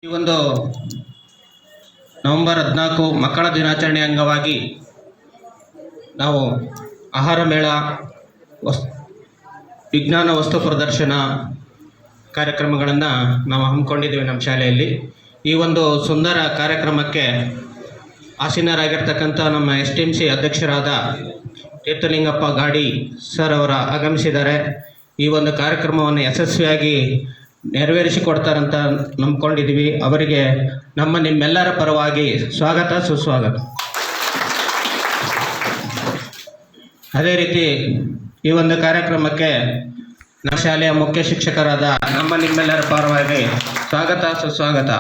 ಈ ಒಂದು ನವೆಂಬರ್ 14 ಮಕ್ಕಳ ದಿನಾಚರಣೆ ಅಂಗವಾಗಿ ನಾವು ಆಹಾರ ಮೇಳ, ವಿಜ್ಞಾನ ವಸ್ತು ಪ್ರದರ್ಶನ ಕಾರ್ಯಕ್ರಮಗಳನ್ನು ನಾವು ಹಮ್ಮಿಕೊಂಡಿದ್ದೀವಿ ನಮ್ಮ ಶಾಲೆಯಲ್ಲಿ. ಈ ಒಂದು ಸುಂದರ ಕಾರ್ಯಕ್ರಮಕ್ಕೆ ಆಸೀನರಾಗಿರ್ತಕ್ಕಂಥ ನಮ್ಮ STMC ಅಧ್ಯಕ್ಷರಾದ ತೀರ್ಥಲಿಂಗಪ್ಪ ಗಾಡಿ ಸರ್ ಅವರ ಆಗಮಿಸಿದ್ದಾರೆ. ಈ ಒಂದು ಕಾರ್ಯಕ್ರಮವನ್ನು ಯಶಸ್ವಿಯಾಗಿ ನೆರವೇರಿಸಿಕೊಡ್ತಾರಂತ ನಂಬ್ಕೊಂಡಿದ್ದೀವಿ. ಅವರಿಗೆ ನಿಮ್ಮೆಲ್ಲರ ಪರವಾಗಿ ಸ್ವಾಗತ ಸುಸ್ವಾಗತ. ಅದೇ ರೀತಿ ಈ ಒಂದು ಕಾರ್ಯಕ್ರಮಕ್ಕೆ ನಮ್ಮ ಶಾಲೆಯ ಮುಖ್ಯ ಶಿಕ್ಷಕರಾದ ನಿಮ್ಮೆಲ್ಲರ ಪರವಾಗಿ ಸ್ವಾಗತ ಸುಸ್ವಾಗತ.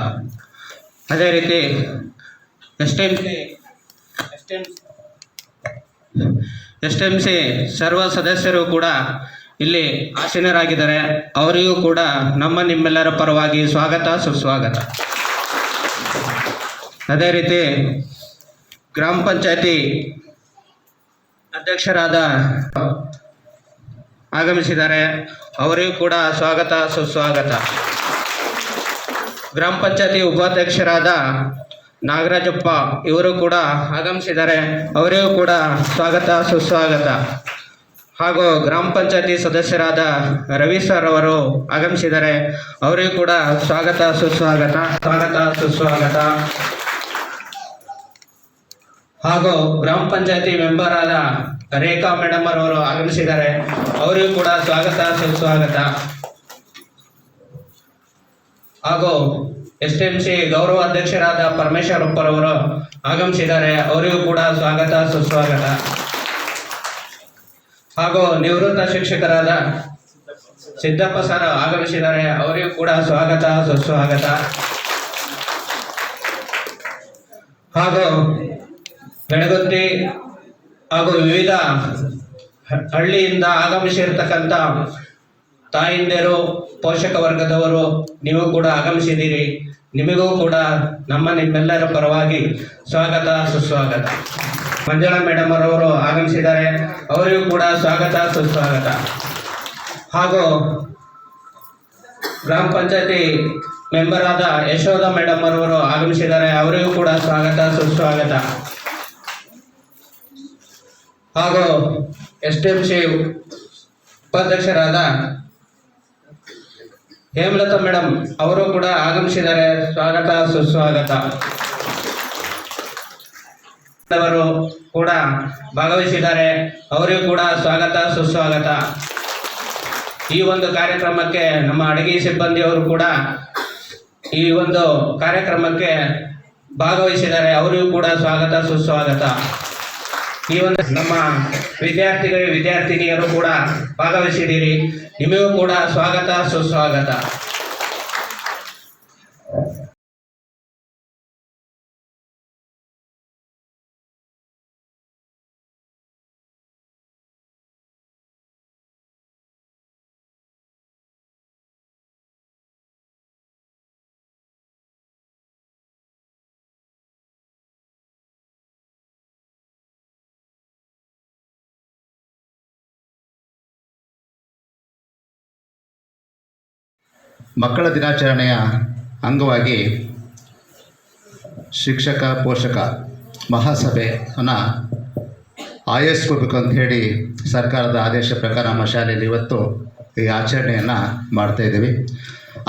ಅದೇ ರೀತಿ STMC ಸರ್ವ ಸದಸ್ಯರು ಕೂಡ ಇಲ್ಲಿ ಆಸೀನರಾಗಿದ್ದಾರೆ. ಅವರಿಗೂ ಕೂಡ ನಿಮ್ಮೆಲ್ಲರ ಪರವಾಗಿ ಸ್ವಾಗತ ಸುಸ್ವಾಗತ. ಅದೇ ರೀತಿ ಗ್ರಾಮ ಪಂಚಾಯತಿ ಅಧ್ಯಕ್ಷರಾದ ಆಗಮಿಸಿದ್ದಾರೆ. ಅವರಿಗೂ ಕೂಡ ಸ್ವಾಗತ ಸುಸ್ವಾಗತ. ಗ್ರಾಮ ಪಂಚಾಯತಿ ಉಪಾಧ್ಯಕ್ಷರಾದ ನಾಗರಾಜಪ್ಪ ಇವರು ಕೂಡ ಆಗಮಿಸಿದ್ದಾರೆ. ಅವರಿಗೂ ಕೂಡ ಸ್ವಾಗತ ಸುಸ್ವಾಗತ. ಹಾಗೂ ಗ್ರಾಮ ಪಂಚಾಯತಿ ಸದಸ್ಯರಾದ ರವಿ ಸರ್ ಅವರು ಆಗಮಿಸಿದ್ದಾರೆ. ಅವರಿಗೂ ಕೂಡ ಸ್ವಾಗತ ಸುಸ್ವಾಗತ. ಹಾಗೂ ಗ್ರಾಮ ಪಂಚಾಯತಿ ಮೆಂಬರ್ ಆದ ರೇಖಾ ಮೇಡಮ್ ಅವರು ಆಗಮಿಸಿದ್ದಾರೆ. ಅವರಿಗೂ ಕೂಡ ಸ್ವಾಗತ ಸುಸ್ವಾಗತ. ಹಾಗೂ STMC ಗೌರವ ಅಧ್ಯಕ್ಷರಾದ ಪರಮೇಶ್ವರಪ್ಪರವರು ಆಗಮಿಸಿದ್ದಾರೆ. ಅವರಿಗೂ ಕೂಡ ಸ್ವಾಗತ ಸುಸ್ವಾಗತ. ಹಾಗೂ ನಿವೃತ್ತ ಶಿಕ್ಷಕರಾದ ಸಿದ್ದಪ್ಪ ಸರ್ ಆಗಮಿಸಿದ್ದಾರೆ. ಅವರಿಗೂ ಕೂಡ ಸ್ವಾಗತ ಸುಸ್ವಾಗತ. ಹಾಗೂ ಬೆಳಗುತ್ತಿ ಹಾಗೂ ವಿವಿಧ ಹಳ್ಳಿಯಿಂದ ಆಗಮಿಸಿರ್ತಕ್ಕಂಥ ತಾಯಿಂದಿರು, ಪೋಷಕ ವರ್ಗದವರು ನೀವು ಕೂಡ ಆಗಮಿಸಿದ್ದೀರಿ. ನಿಮಗೂ ಕೂಡ ನಿಮ್ಮೆಲ್ಲರ ಪರವಾಗಿ ಸ್ವಾಗತ ಸುಸ್ವಾಗತ. ಮಂಜುಳಾ ಮೇಡಮ್ ಅವರು ಆಗಮಿಸಿದ್ದಾರೆ. ಅವರಿಗೂ ಕೂಡ ಸ್ವಾಗತ ಸುಸ್ವಾಗತ. ಹಾಗೂ ಗ್ರಾಮ ಪಂಚಾಯತಿ ಮೆಂಬರ್ ಆದ ಯಶೋಧ ಮೇಡಮ್ ಅವರು ಆಗಮಿಸಿದ್ದಾರೆ. ಅವರಿಗೂ ಕೂಡ ಸ್ವಾಗತ ಸುಸ್ವಾಗತ. ಹಾಗೂ STMC ಉಪಾಧ್ಯಕ್ಷರಾದ ಹೇಮಲತಾ ಮೇಡಮ್ ಅವರು ಕೂಡ ಆಗಮಿಸಿದ್ದಾರೆ. ಸ್ವಾಗತ ಸುಸ್ವಾಗತ. ಅವರು ಕೂಡ ಭಾಗವಹಿಸಿದ್ದಾರೆ. ಅವರಿಗೂ ಕೂಡ ಸ್ವಾಗತ ಸುಸ್ವಾಗತ. ಈ ಒಂದು ಕಾರ್ಯಕ್ರಮಕ್ಕೆ ನಮ್ಮ ಅಡುಗೆ ಸಿಬ್ಬಂದಿಯವರು ಕೂಡ ಈ ಒಂದು ಕಾರ್ಯಕ್ರಮಕ್ಕೆ ಭಾಗವಹಿಸಿದ್ದಾರೆ. ಅವರಿಗೂ ಕೂಡ ಸ್ವಾಗತ ಸುಸ್ವಾಗತ. ಈ ಒಂದು ನಮ್ಮ ವಿದ್ಯಾರ್ಥಿನಿಯರು ಕೂಡ ಭಾಗವಹಿಸಿದ್ದೀರಿ. ನಿಮಗೂ ಕೂಡ ಸ್ವಾಗತ ಸುಸ್ವಾಗತ. ಮಕ್ಕಳ ದಿನಾಚರಣೆಯ ಅಂಗವಾಗಿ ಶಿಕ್ಷಕ ಪೋಷಕ ಮಹಾಸಭೆಯನ್ನು ಆಯೋಜಿಸ್ಕೋಬೇಕು ಅಂತ ಹೇಳಿ ಸರ್ಕಾರದ ಆದೇಶ ಪ್ರಕಾರ ನಮ್ಮ ಶಾಲೆಯಲ್ಲಿ ಇವತ್ತು ಈ ಆಚರಣೆಯನ್ನು ಮಾಡ್ತಾಯಿದ್ದೀವಿ.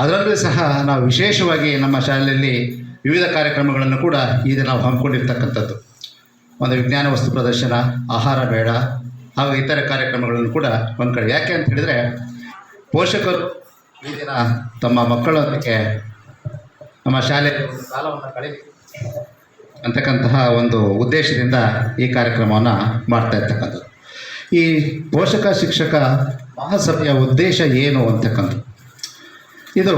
ಅದರಲ್ಲೂ ಸಹ ನಾವು ವಿಶೇಷವಾಗಿ ನಮ್ಮ ಶಾಲೆಯಲ್ಲಿ ವಿವಿಧ ಕಾರ್ಯಕ್ರಮಗಳನ್ನು ಕೂಡ ಈಗ ನಾವು ಹಮ್ಮಿಕೊಂಡಿರ್ತಕ್ಕಂಥದ್ದು. ಒಂದು ವಿಜ್ಞಾನ ವಸ್ತು ಪ್ರದರ್ಶನ, ಆಹಾರ ಮೇಳ ಹಾಗೂ ಇತರ ಕಾರ್ಯಕ್ರಮಗಳನ್ನು ಕೂಡ ಒಂದು ಕಡೆ. ಯಾಕೆ ಅಂತ ಹೇಳಿದರೆ, ಪೋಷಕರು ಈ ದಿನ ತಮ್ಮ ಮಕ್ಕಳೊಂದಿಗೆ ನಮ್ಮ ಶಾಲೆ ಕಾಲವನ್ನು ಕಳೀಲಿ ಅಂತಕ್ಕಂತಹ ಒಂದು ಉದ್ದೇಶದಿಂದ ಈ ಕಾರ್ಯಕ್ರಮವನ್ನು ಮಾಡ್ತಾ ಇರ್ತಕ್ಕಂಥದ್ದು. ಈ ಪೋಷಕ ಶಿಕ್ಷಕ ಮಹಾಸಭೆಯ ಉದ್ದೇಶ ಏನು ಅಂತಕ್ಕಂಥದ್ದು, ಇದು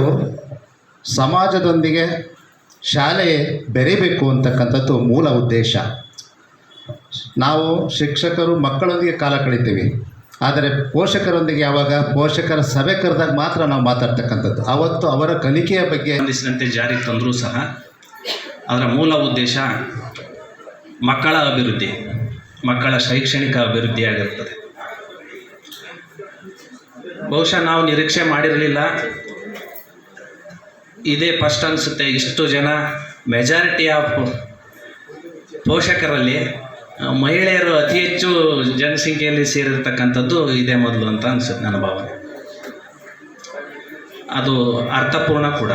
ಸಮಾಜದೊಂದಿಗೆ ಶಾಲೆ ಬೆರೀಬೇಕು ಅಂತಕ್ಕಂಥದ್ದು ಮೂಲ ಉದ್ದೇಶ. ನಾವು ಶಿಕ್ಷಕರು ಮಕ್ಕಳೊಂದಿಗೆ ಕಾಲ ಕಳೀತೀವಿ, ಆದರೆ ಪೋಷಕರೊಂದಿಗೆ ಯಾವಾಗ ಪೋಷಕರ ಸಭೆ ಕರೆದಾಗ ಮಾತ್ರ ನಾವು ಮಾತಾಡ್ತಕ್ಕಂಥದ್ದು. ಆವತ್ತು ಅವರ ಕಲಿಕೆಯ ಬಗ್ಗೆ ಸಂಬಂಧಿಸಿದಂತೆ ಜಾರಿಗೆ ತಂದರೂ ಸಹ ಅದರ ಮೂಲ ಉದ್ದೇಶ ಮಕ್ಕಳ ಅಭಿವೃದ್ಧಿ, ಮಕ್ಕಳ ಶೈಕ್ಷಣಿಕ ಅಭಿವೃದ್ಧಿಯಾಗಿರುತ್ತದೆ. ಬಹುಶಃ ನಾವು ನಿರೀಕ್ಷೆ ಮಾಡಿರಲಿಲ್ಲ ಇದೇ ಫಸ್ಟ್ ಅನಿಸುತ್ತೆ. ಇಷ್ಟು ಜನ ಮೆಜಾರಿಟಿ ಆಫ್ ಪೋಷಕರಲ್ಲಿ ಮಹಿಳೆಯರು ಅತಿ ಹೆಚ್ಚು ಜನಸಂಖ್ಯೆಯಲ್ಲಿ ಸೇರಿರ್ತಕ್ಕಂಥದ್ದು ಇದೇ ಮೊದಲು ಅಂತ ಅನಿಸುತ್ತೆ ನನ್ನ ಭಾವನೆ. ಅದು ಅರ್ಥಪೂರ್ಣ ಕೂಡ.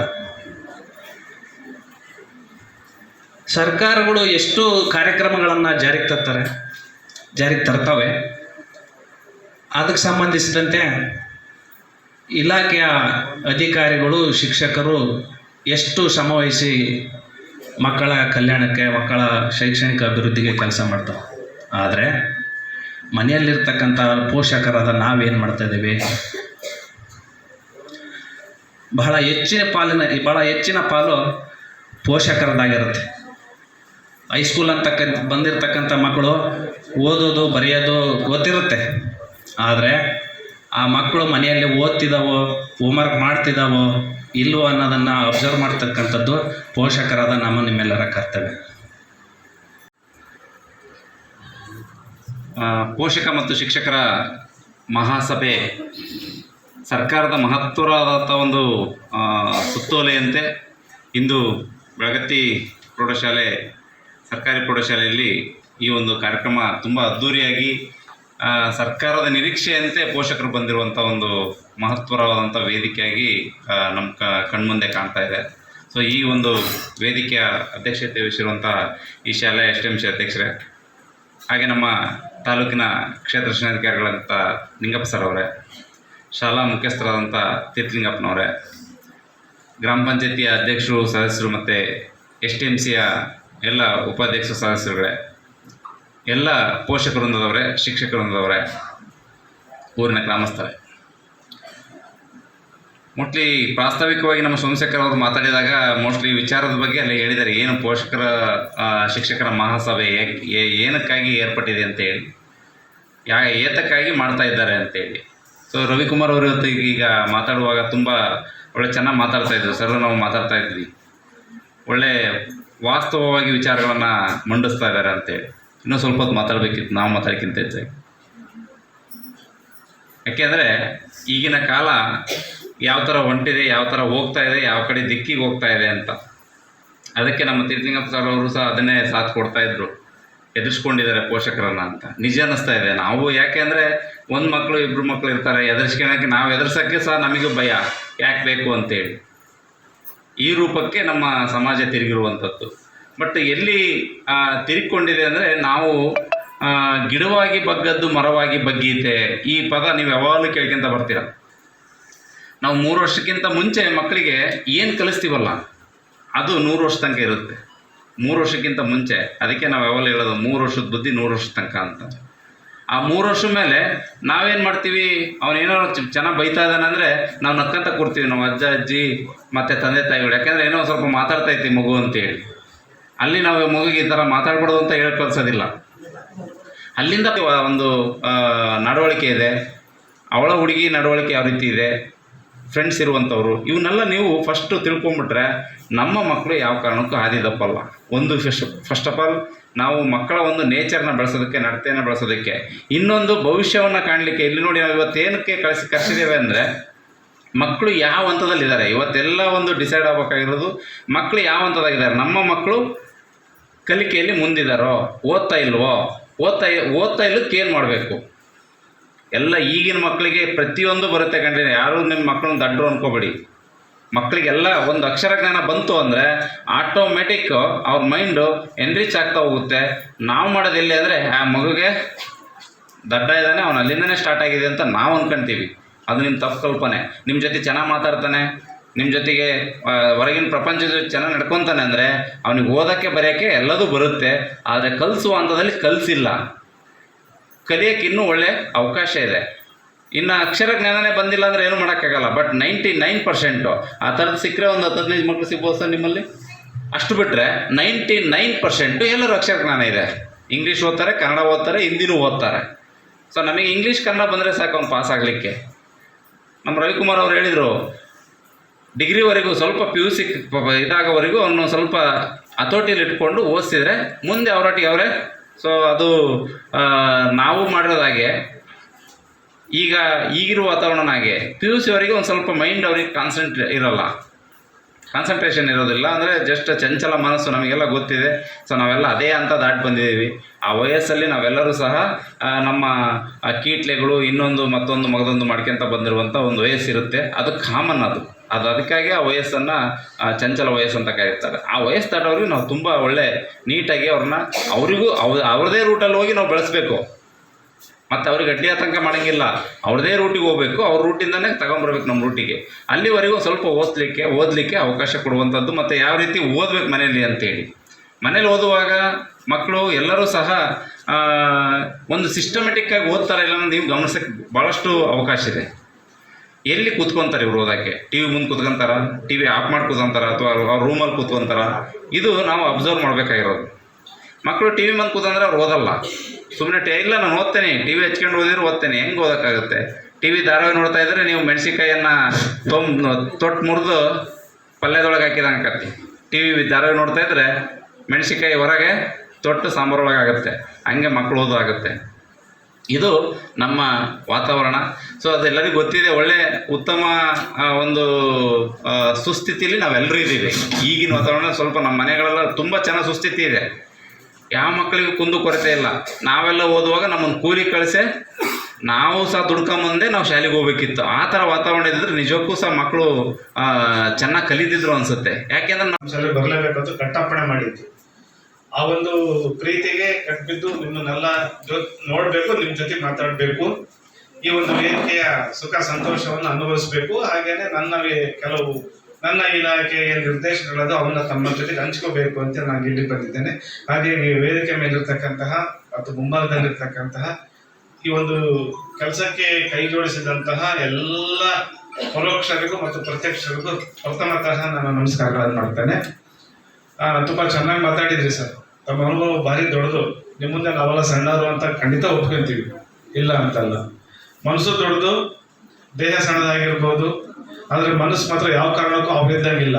ಸರ್ಕಾರಗಳು ಎಷ್ಟು ಕಾರ್ಯಕ್ರಮಗಳನ್ನು ಜಾರಿಗೆ ತರ್ತವೆ. ಅದಕ್ಕೆ ಸಂಬಂಧಿಸಿದಂತೆ ಇಲಾಖೆಯ ಅಧಿಕಾರಿಗಳು, ಶಿಕ್ಷಕರು ಎಷ್ಟು ಶ್ರಮವಹಿಸಿ ಮಕ್ಕಳ ಕಲ್ಯಾಣಕ್ಕೆ, ಮಕ್ಕಳ ಶೈಕ್ಷಣಿಕ ಅಭಿವೃದ್ಧಿಗೆ ಕೆಲಸ ಮಾಡ್ತಾರೆ. ಆದರೆ ಮನೆಯಲ್ಲಿರ್ತಕ್ಕಂಥ ಪೋಷಕರಾದ ನಾವೇನು ಮಾಡ್ತಾಯಿದ್ದೀವಿ? ಬಹಳ ಹೆಚ್ಚಿನ ಪಾಲು ಪೋಷಕರದಾಗಿರುತ್ತೆ. ಹೈಸ್ಕೂಲ್ ಬಂದಿರತಕ್ಕಂಥ ಮಕ್ಕಳು ಓದೋದು ಬರೆಯೋದು ಗೊತ್ತಿರುತ್ತೆ. ಆದರೆ ಆ ಮಕ್ಕಳು ಮನೆಯಲ್ಲಿ ಓದ್ತಿದ್ದಾವೋ, ಹೋಮ್ವರ್ಕ್ ಮಾಡ್ತಿದ್ದಾವೋ ಇಲ್ಲವೋ ಅನ್ನೋದನ್ನು ಅಬ್ಸರ್ವ್ ಮಾಡ್ತಕ್ಕಂಥದ್ದು ಪೋಷಕರಾದ ನಿಮ್ಮೆಲ್ಲರ ಕರ್ತವ್ಯ. ಪೋಷಕ ಮತ್ತು ಶಿಕ್ಷಕರ ಮಹಾಸಭೆ ಸರ್ಕಾರದ ಮಹತ್ವವಾದಂಥ ಒಂದು ಸುತ್ತೋಲೆಯಂತೆ ಇಂದು ಬೆಳಗತ್ತಿ ಪ್ರೌಢಶಾಲೆ, ಸರ್ಕಾರಿ ಪ್ರೌಢಶಾಲೆಯಲ್ಲಿ ಈ ಒಂದು ಕಾರ್ಯಕ್ರಮ ತುಂಬ ಅದ್ಧೂರಿಯಾಗಿ ಸರ್ಕಾರದ ನಿರೀಕ್ಷೆಯಂತೆ ಪೋಷಕರು ಬಂದಿರುವಂಥ ಒಂದು ಮಹತ್ವವಾದಂಥ ವೇದಿಕೆಯಾಗಿ ನಮ್ಮ ಕಣ್ಮುಂದೆ ಕಾಣ್ತಾ ಇದೆ. ಸೊ ಈ ಒಂದು ವೇದಿಕೆಯ ಅಧ್ಯಕ್ಷತೆ ವಹಿಸಿರುವಂಥ ಈ ಶಾಲೆಯ STMC ಅಧ್ಯಕ್ಷರೇ, ಹಾಗೆ ನಮ್ಮ ತಾಲೂಕಿನ ಕ್ಷೇತ್ರ ಶಿಕ್ಷಣಾಧಿಕಾರಿಗಳಂಥ ನಿಂಗಪ್ಪ ಸರ್ ಅವರೇ, ಶಾಲಾ ಮುಖ್ಯಸ್ಥರಾದಂಥ ತೀರ್ಥಲಿಂಗಪ್ಪನವರೇ, ಗ್ರಾಮ ಪಂಚಾಯತಿಯ ಅಧ್ಯಕ್ಷರು, ಸದಸ್ಯರು ಮತ್ತು STMCಯ ಎಲ್ಲ ಉಪಾಧ್ಯಕ್ಷ ಸದಸ್ಯರುಗಳೇ, ಎಲ್ಲ ಪೋಷಕವೃಂದದವರೇ, ಶಿಕ್ಷಕವೃಂದದವರೇ, ಊರಿನ ಗ್ರಾಮಸ್ಥರೇ, ಮೋಸ್ಟ್ಲಿ ಪ್ರಾಸ್ತಾವಿಕವಾಗಿ ನಮ್ಮ ಸೋಮಶೇಖರ್ ಅವರು ಮಾತಾಡಿದಾಗ ಮೋಸ್ಟ್ಲಿ ವಿಚಾರದ ಬಗ್ಗೆ ಅಲ್ಲಿ ಹೇಳಿದ್ದಾರೆ, ಏನು ಪೋಷಕರ ಶಿಕ್ಷಕರ ಮಹಾಸಭೆ ಏನಕ್ಕಾಗಿ ಏರ್ಪಟ್ಟಿದೆ ಅಂತೇಳಿ, ಏತಕ್ಕಾಗಿ ಮಾಡ್ತಾ ಇದ್ದಾರೆ ಅಂತೇಳಿ. ಸೊ ರವಿಕುಮಾರ್ ಅವರು ಇವತ್ತು ಈಗ ಮಾತಾಡುವಾಗ ತುಂಬ ಒಳ್ಳೆ ಚೆನ್ನಾಗಿ ಮಾತಾಡ್ತಾಯಿದ್ರು. ಸರ್ ನಾವು ಮಾತಾಡ್ತಾ ಇದ್ವಿ, ಒಳ್ಳೆ ವಾಸ್ತವವಾಗಿ ವಿಚಾರಗಳನ್ನು ಮಂಡಿಸ್ತಾ ಇದ್ದಾರೆ ಅಂತೇಳಿ. ಇನ್ನೂ ಸ್ವಲ್ಪ ಹೊತ್ತು ಮಾತಾಡಬೇಕಿತ್ತು ನಾವು ಮಾತಾಡೋಕ್ಕಿಂತ ಹೆಚ್ಚಾಗಿ. ಯಾಕೆಂದರೆ ಈಗಿನ ಕಾಲ ಯಾವ ಥರ ಹೊಂಟಿದೆ, ಯಾವ ಥರ ಹೋಗ್ತಾ ಇದೆ, ಯಾವ ಕಡೆ ದಿಕ್ಕಿಗೆ ಹೋಗ್ತಾ ಇದೆ ಅಂತ. ಅದಕ್ಕೆ ನಮ್ಮ ತೀರ್ಥಲಿಂಗಪ್ಪ ಸರ್ ಅವರು ಸಹ ಅದನ್ನೇ ಸಾಥ್ ಕೊಡ್ತಾಯಿದ್ರು. ಎದುರಿಸ್ಕೊಂಡಿದ್ದಾರೆ ಪೋಷಕರನ್ನು ಅಂತ ನಿಜ ಅನ್ನಿಸ್ತಾ ಇದೆ. ನಾವು ಯಾಕೆ ಅಂದರೆ ಒಂದು ಮಕ್ಕಳು ಇಬ್ಬರು ಮಕ್ಕಳು ಇರ್ತಾರೆ, ಎದುರಿಸ್ಕೊಳ್ಳೋಕ್ಕೆ ನಾವು ಎದುರ್ಸೋಕ್ಕೆ ಸಹ ನಮಗೂ ಭಯ, ಯಾಕೆ ಬೇಕು ಅಂತೇಳಿ. ಈ ರೂಪಕ್ಕೆ ನಮ್ಮ ಸಮಾಜ ತಿರುಗಿರುವಂಥದ್ದು. ಬಟ್ ಎಲ್ಲಿ ತಿರುಗಿಕೊಂಡಿದೆ ಅಂದರೆ, ನಾವು ಗಿಡವಾಗಿ ಬಗ್ಗದ್ದು ಮರವಾಗಿ ಬಗ್ಗೀತೆ, ಈ ಪದ ನೀವು ಯಾವಾಗಲೂ ಕೇಳ್ಕೊಂತ ಬರ್ತೀರ. ನಾವು 3 ವರ್ಷಕ್ಕಿಂತ ಮುಂಚೆ ಮಕ್ಕಳಿಗೆ ಏನು ಕಲಿಸ್ತೀವಲ್ಲ ಅದು 100 ವರ್ಷ ತನಕ ಇರುತ್ತೆ. 3 ವರ್ಷಕ್ಕಿಂತ ಮುಂಚೆ, ಅದಕ್ಕೆ ನಾವು ಯಾವಾಗಲೂ ಹೇಳೋದು 3 ವರ್ಷದ ಬುದ್ಧಿ 100 ವರ್ಷ ತನಕ ಅಂತ. ಆ 3 ವರ್ಷದ ಮೇಲೆ ನಾವೇನು ಮಾಡ್ತೀವಿ, ಅವನೇನೋ ಚೆನ್ನಾಗಿ ಬೈತಾ ಇದ್ದಾನೆ ಅಂದರೆ ನಾವು ನಕ್ಕಂತ ಕೊಡ್ತೀವಿ, ನಾವು ಅಜ್ಜ ಅಜ್ಜಿ ಮತ್ತು ತಂದೆ ತಾಯಿಗಳು. ಯಾಕೆಂದರೆ ಏನೋ ಸ್ವಲ್ಪ ಮಾತಾಡ್ತಾ ಇರ್ತೀವಿ ಮಗು ಅಂತೇಳಿ. ಅಲ್ಲಿ ನಾವು ಮಗುಗೆ ಈ ಥರ ಮಾತಾಡ್ಬಾರ್ದು ಅಂತ ಹೇಳಿ ಕಳಿಸೋದಿಲ್ಲ. ಅಲ್ಲಿಂದ ಒಂದು ನಡವಳಿಕೆ ಇದೆ, ಅವಳ ಹುಡುಗಿ ನಡವಳಿಕೆ ಯಾವ ರೀತಿ ಇದೆ, ಫ್ರೆಂಡ್ಸ್ ಇರುವಂಥವ್ರು, ಇವನ್ನೆಲ್ಲ ನೀವು ಫಸ್ಟು ತಿಳ್ಕೊಂಬಿಟ್ರೆ ನಮ್ಮ ಮಕ್ಕಳು ಯಾವ ಕಾರಣಕ್ಕೂ ಹಾದಿ ತಪ್ಪಲ್ಲ. ಒಂದು ಫಸ್ಟ್ ಆಫ್ ಆಲ್ ನಾವು ಮಕ್ಕಳ ಒಂದು ನೇಚರ್ನ ಬೆಳೆಸೋದಕ್ಕೆ, ನಡತೆಯನ್ನು ಬೆಳೆಸೋದಕ್ಕೆ, ಇನ್ನೊಂದು ಭವಿಷ್ಯವನ್ನು ಕಾಣಲಿಕ್ಕೆ. ಇಲ್ಲಿ ನೋಡಿ, ನಾವು ಇವತ್ತೇನಕ್ಕೆ ಕರೆಸಿದ್ದೇವೆ ಅಂದರೆ, ಮಕ್ಕಳು ಯಾವ ಹಂತದಲ್ಲಿದ್ದಾರೆ ಇವತ್ತೆಲ್ಲ ಒಂದು ಡಿಸೈಡ್ ಆಗಬೇಕಾಗಿರೋದು. ಮಕ್ಕಳು ಯಾವ ಹಂತದಾಗಿದ್ದಾರೆ, ನಮ್ಮ ಮಕ್ಕಳು ಕಲಿಕೆಯಲ್ಲಿ ಮುಂದಿದ್ದಾರೋ, ಓದ್ತಾ ಇಲ್ವೋ, ಓದ್ತಾ ಇಲ್ಲಕ್ಕೆ ಏನು ಮಾಡಬೇಕು. ಎಲ್ಲ ಈಗಿನ ಮಕ್ಕಳಿಗೆ ಪ್ರತಿಯೊಂದು ಬರುತ್ತೆ ಕಂಡ್ರೆ, ಯಾರೂ ನಿಮ್ಮ ಮಕ್ಕಳನ್ನ ದಡ್ಡರು ಅನ್ಕೋಬೇಡಿ. ಮಕ್ಕಳಿಗೆಲ್ಲ ಒಂದು ಅಕ್ಷರ ಜ್ಞಾನ ಬಂತು ಅಂದರೆ ಆಟೋಮೆಟಿಕ್ ಅವ್ರ ಮೈಂಡು ಎನ್ರಿಚ್ ಆಗ್ತಾ ಹೋಗುತ್ತೆ. ನಾವು ಮಾಡೋದು ಎಲ್ಲಿ ಅಂದರೆ, ಆ ಮಗುಗೆ ದಡ್ಡ ಇದ್ದಾನೆ, ಅವನು ಅಲ್ಲಿಂದನೇ ಸ್ಟಾರ್ಟ್ ಆಗಿದೆ ಅಂತ ನಾವು ಅಂದ್ಕೊಳ್ತೀವಿ. ಅದು ನಿಮ್ಮ ತಪ್ಪು ಕಲ್ಪನೆ. ನಿಮ್ಮ ಜೊತೆ ಚೆನ್ನಾಗಿ ಮಾತಾಡ್ತಾನೆ, ನಿಮ್ಮ ಜೊತೆಗೆ ಹೊರಗಿನ ಪ್ರಪಂಚದ ಜೊತೆ ಚೆನ್ನಾಗಿ ನಡ್ಕೊತಾನೆ ಅಂದರೆ ಅವನಿಗೆ ಓದೋಕ್ಕೆ ಬರೆಯೋಕ್ಕೆ ಎಲ್ಲದೂ ಬರುತ್ತೆ. ಆದರೆ ಕಲಿಸುವ ಹಂತದಲ್ಲಿ ಕಲಿಸಿಲ್ಲ, ಕಲಿಯೋಕ್ಕೆ ಇನ್ನೂ ಒಳ್ಳೆ ಅವಕಾಶ ಇದೆ. ಇನ್ನು ಅಕ್ಷರ ಜ್ಞಾನನೇ ಬಂದಿಲ್ಲ ಅಂದರೆ ಏನೂ ಮಾಡೋಕ್ಕಾಗಲ್ಲ. ಬಟ್ 99% ಆ ಥರದ್ದು ಸಿಕ್ಕರೆ ಒಂದು 10-15 ಮಕ್ಕಳು ಸಿಗ್ಬೋದು ಸರ್ ನಿಮ್ಮಲ್ಲಿ. ಅಷ್ಟು ಬಿಟ್ಟರೆ 99% ಎಲ್ಲರೂ ಅಕ್ಷರ ಜ್ಞಾನ ಇದೆ. ಇಂಗ್ಲೀಷ್ ಓದ್ತಾರೆ, ಕನ್ನಡ ಓದ್ತಾರೆ, ಹಿಂದಿನೂ ಓದ್ತಾರೆ. ಸೊ ನಮಗೆ ಇಂಗ್ಲೀಷ್ ಕನ್ನಡ ಬಂದರೆ ಸಾಕು ಅವ್ನು ಪಾಸ್ ಆಗಲಿಕ್ಕೆ. ನಮ್ಮ ರವಿಕುಮಾರ್ ಅವರು ಹೇಳಿದರು, ಡಿಗ್ರಿವರೆಗೂ ಸ್ವಲ್ಪ PUC ಇದಾಗೋವರೆಗೂ ಅವನು ಸ್ವಲ್ಪ ಹತೋಟಿಯಲ್ಲಿ ಇಟ್ಕೊಂಡು ಓದಿಸಿದ್ರೆ ಮುಂದೆ ಅವರೊಟ್ಟಿಗೆ ಅವರೇ. ಸೊ ಅದು ನಾವು ಮಾಡಿರೋದಾಗೆ ಈಗಿರುವ ವಾತಾವರಣನಾಗೆ PUC ಅವರಿಗೆ ಒಂದು ಸ್ವಲ್ಪ ಮೈಂಡ್ ಅವ್ರಿಗೆ ಕಾನ್ಸಂಟ್ರೇಟ್ ಇರೋಲ್ಲ. ಕಾನ್ಸಂಟ್ರೇಷನ್ ಇರೋದಿಲ್ಲ. ಅಂದರೆ ಜಸ್ಟ್ ಚಂಚಲ ಮನಸ್ಸು, ನಮಗೆಲ್ಲ ಗೊತ್ತಿದೆ. ಸೊ ನಾವೆಲ್ಲ ಅದೇ ಅಂತ ದಾಟಿ ಬಂದಿದ್ದೀವಿ. ಆ ವಯಸ್ಸಲ್ಲಿ ನಾವೆಲ್ಲರೂ ಸಹ ನಮ್ಮ ಕೀಟ್ಲೆಗಳು ಇನ್ನೊಂದು ಮತ್ತೊಂದು ಮಗದೊಂದು ಮಾಡ್ಕೊಂತ ಬಂದಿರುವಂಥ ಒಂದು ವಯಸ್ಸಿರುತ್ತೆ. ಅದು ಕಾಮನ್. ಅದಕ್ಕಾಗಿ ಆ ವಯಸ್ಸನ್ನು ಚಂಚಲ ವಯಸ್ಸು ಅಂತ ಕರೀತಾರೆ. ಆ ವಯಸ್ಸು ದಾಟೋರಿಗೆ ನಾವು ತುಂಬ ಒಳ್ಳೆ ನೀಟಾಗಿ ಅವರಿಗೂ ಅವ್ರದೇ ರೂಟಲ್ಲಿ ಹೋಗಿ ನಾವು ಬೆಳೆಸಬೇಕು. ಮತ್ತು ಅವ್ರಿಗೆ ಅಡ್ಡಿ ಆತಂಕ ಮಾಡೋಂಗಿಲ್ಲ. ಅವ್ರದೇ ರೂಟಿಗೆ ಹೋಗಬೇಕು, ಅವ್ರ ರೂಟಿಂದನೇ ತಗೊಂಬರ್ಬೇಕು ನಮ್ಮ ರೂಟಿಗೆ. ಅಲ್ಲಿವರೆಗೂ ಸ್ವಲ್ಪ ಓದಲಿಕ್ಕೆ ಅವಕಾಶ ಕೊಡುವಂಥದ್ದು, ಮತ್ತು ಯಾವ ರೀತಿ ಓದಬೇಕು ಮನೆಯಲ್ಲಿ ಅಂತೇಳಿ. ಮನೇಲಿ ಓದುವಾಗ ಮಕ್ಕಳು ಎಲ್ಲರೂ ಸಹ ಒಂದು ಸಿಸ್ಟಮೆಟಿಕ್ಕಾಗಿ ಓದ್ತಾರೆ ಇಲ್ಲ ಅನ್ನೋದು ನೀವು ಗಮನಿಸೋಕ್ಕೆ ಭಾಳಷ್ಟು ಅವಕಾಶ ಇದೆ. ಎಲ್ಲಿ ಕೂತ್ಕೊತಾರೆ ಇವ್ರು ಓದೋಕ್ಕೆ? ಟಿ ವಿ ಮುಂದೆ ಕೂತ್ಕೊಂತಾರ, ಟಿ ವಿ ಆಫ್ ಮಾಡಿ ಕೂತ್ಕೊಂತಾರ, ಅಥವಾ ಅವ್ರ ರೂಮಲ್ಲಿ ಕೂತ್ಕೊಂತಾರ? ಇದು ನಾವು ಅಬ್ಸರ್ವ್ ಮಾಡಬೇಕಾಗಿರೋದು. ಮಕ್ಕಳು ಟಿ ವಿ ಮುಂದೆ ಕೂತಂದ್ರೆ ಅವ್ರು ಓದಲ್ಲ. ಸುಮ್ಮನೆ ಇಲ್ಲ ನಾನು ಓದ್ತೇನೆ, ಟಿ ವಿ ಹಚ್ಕೊಂಡು ಓದಿದ್ರು ಓದ್ತೇನೆ, ಹೆಂಗೆ ಓದೋಕ್ಕಾಗುತ್ತೆ? ಟಿ ವಿ ಧಾರಾವಾಹಿ ನೋಡ್ತಾ ಇದ್ದರೆ ನೀವು ಮೆಣಸಿನ್ಕಾಯನ್ನು ತೊಟ್ಟು ಮುರಿದು ಪಲ್ಯದೊಳಗೆ ಹಾಕಿದಂಗೆ ಆಕತಿ. ಟಿ ವಿ ಧಾರಾವಾಹಿ ನೋಡ್ತಾ ಇದ್ದರೆ ಮೆಣಸಿನ್ಕಾಯಿ ಹೊರಗೆ ತೊಟ್ಟು ಸಾಂಬಾರೊಳಗೆ ಆಗುತ್ತೆ. ಹಂಗೆ ಮಕ್ಕಳು ಓದೋದಾಗುತ್ತೆ. ಇದು ನಮ್ಮ ವಾತಾವರಣ. ಸೊ ಅದೆಲ್ಲರಿಗೂ ಗೊತ್ತಿದೆ. ಒಳ್ಳೆ ಉತ್ತಮ ಒಂದು ಸುಸ್ಥಿತಿಯಲ್ಲಿ ನಾವೆಲ್ಲರೂ ಇದ್ದೀವಿ. ಈಗಿನ ವಾತಾವರಣ ಸ್ವಲ್ಪ ನಮ್ಮ ಮನೆಗಳೆಲ್ಲ ತುಂಬ ಚೆನ್ನಾಗಿ ಸುಸ್ಥಿತಿ ಇದೆ. ಯಾವ ಮಕ್ಕಳಿಗೂ ಕುಂದು ಕೊರತೆ ಇಲ್ಲ. ನಾವೆಲ್ಲ ಓದುವಾಗ ನಮ್ಮನ್ನು ಕೂಲಿ ಕಳಿಸೆ ನಾವು ಸಹ ದುಡ್ಕೊಂಬಂದೆ ನಾವು ಶಾಲೆಗೆ ಹೋಗ್ಬೇಕಿತ್ತು. ಆ ಥರ ವಾತಾವರಣ ಇದ್ದರೆ ನಿಜಕ್ಕೂ ಸಹ ಮಕ್ಕಳು ಚೆನ್ನಾಗಿ ಕಲಿತಿದ್ರು ಅನಿಸುತ್ತೆ. ಯಾಕೆಂದ್ರೆ ನಮ್ಮ ಶಾಲೆ ಬರಲೇಬೇಕಂತ ಕಟ್ಟಪ್ಪಣೆ ಮಾಡಿದ್ದು. ಆ ಒಂದು ಪ್ರೀತಿಗೆ ಕಟ್ಬಿದ್ದು ನಿಮ್ಮನ್ನೆಲ್ಲ ನೋಡಬೇಕು, ನಿಮ್ಮ ಜೊತೆ ಮಾತಾಡಬೇಕು, ಈ ಒಂದು ವೇದಿಕೆಯ ಸುಖ ಸಂತೋಷವನ್ನು ಅನುಭವಿಸಬೇಕು. ಹಾಗೇನೆ ನನ್ನ ಇಲಾಖೆಯ ನಿರ್ದೇಶನಗಳದು ಅವನ್ನ ತಮ್ಮ ಜೊತೆಗೆ ಹಂಚ್ಕೋಬೇಕು ಅಂತ ನಾನು ಇಲ್ಲಿ ಬಂದಿದ್ದೇನೆ. ಹಾಗೆ ಈ ವೇದಿಕೆ ಮೇಲಿರ್ತಕ್ಕಂತಹ ಮತ್ತು ಮುಂಭಾಗದಲ್ಲಿರ್ತಕ್ಕಂತಹ ಈ ಒಂದು ಕೆಲಸಕ್ಕೆ ಕೈ ಜೋಡಿಸಿದಂತಹ ಎಲ್ಲ ಪರೋಕ್ಷರಿಗೂ ಮತ್ತು ಪ್ರತ್ಯಕ್ಷರಿಗೂ ಪ್ರಥಮತಃ ನಾನು ನಮಸ್ಕಾರಗಳನ್ನು ಮಾಡ್ತೇನೆ. ತುಂಬಾ ಚೆನ್ನಾಗಿ ಮಾತಾಡಿದ್ರಿ ಸರ್. ತಮ್ಮ ಅನುಭವ ಭಾರಿ ದೊಡ್ಡದು. ನಿಮ್ಮ ಮುಂದೆ ನಾವೆಲ್ಲ ಸಣ್ಣವರು ಅಂತ ಖಂಡಿತ ಒಪ್ಕೊಂತೀವಿ, ಇಲ್ಲ ಅಂತಲ್ಲ. ಮನಸ್ಸು ದೊಡ್ಡದು, ದೇಹ ಸಣ್ಣದಾಗಿರ್ಬೋದು, ಆದರೆ ಮನಸ್ಸು ಮಾತ್ರ ಯಾವ ಕಾರಣಕ್ಕೂ ಅವ್ರಿದ್ದಂಗಿಲ್ಲ.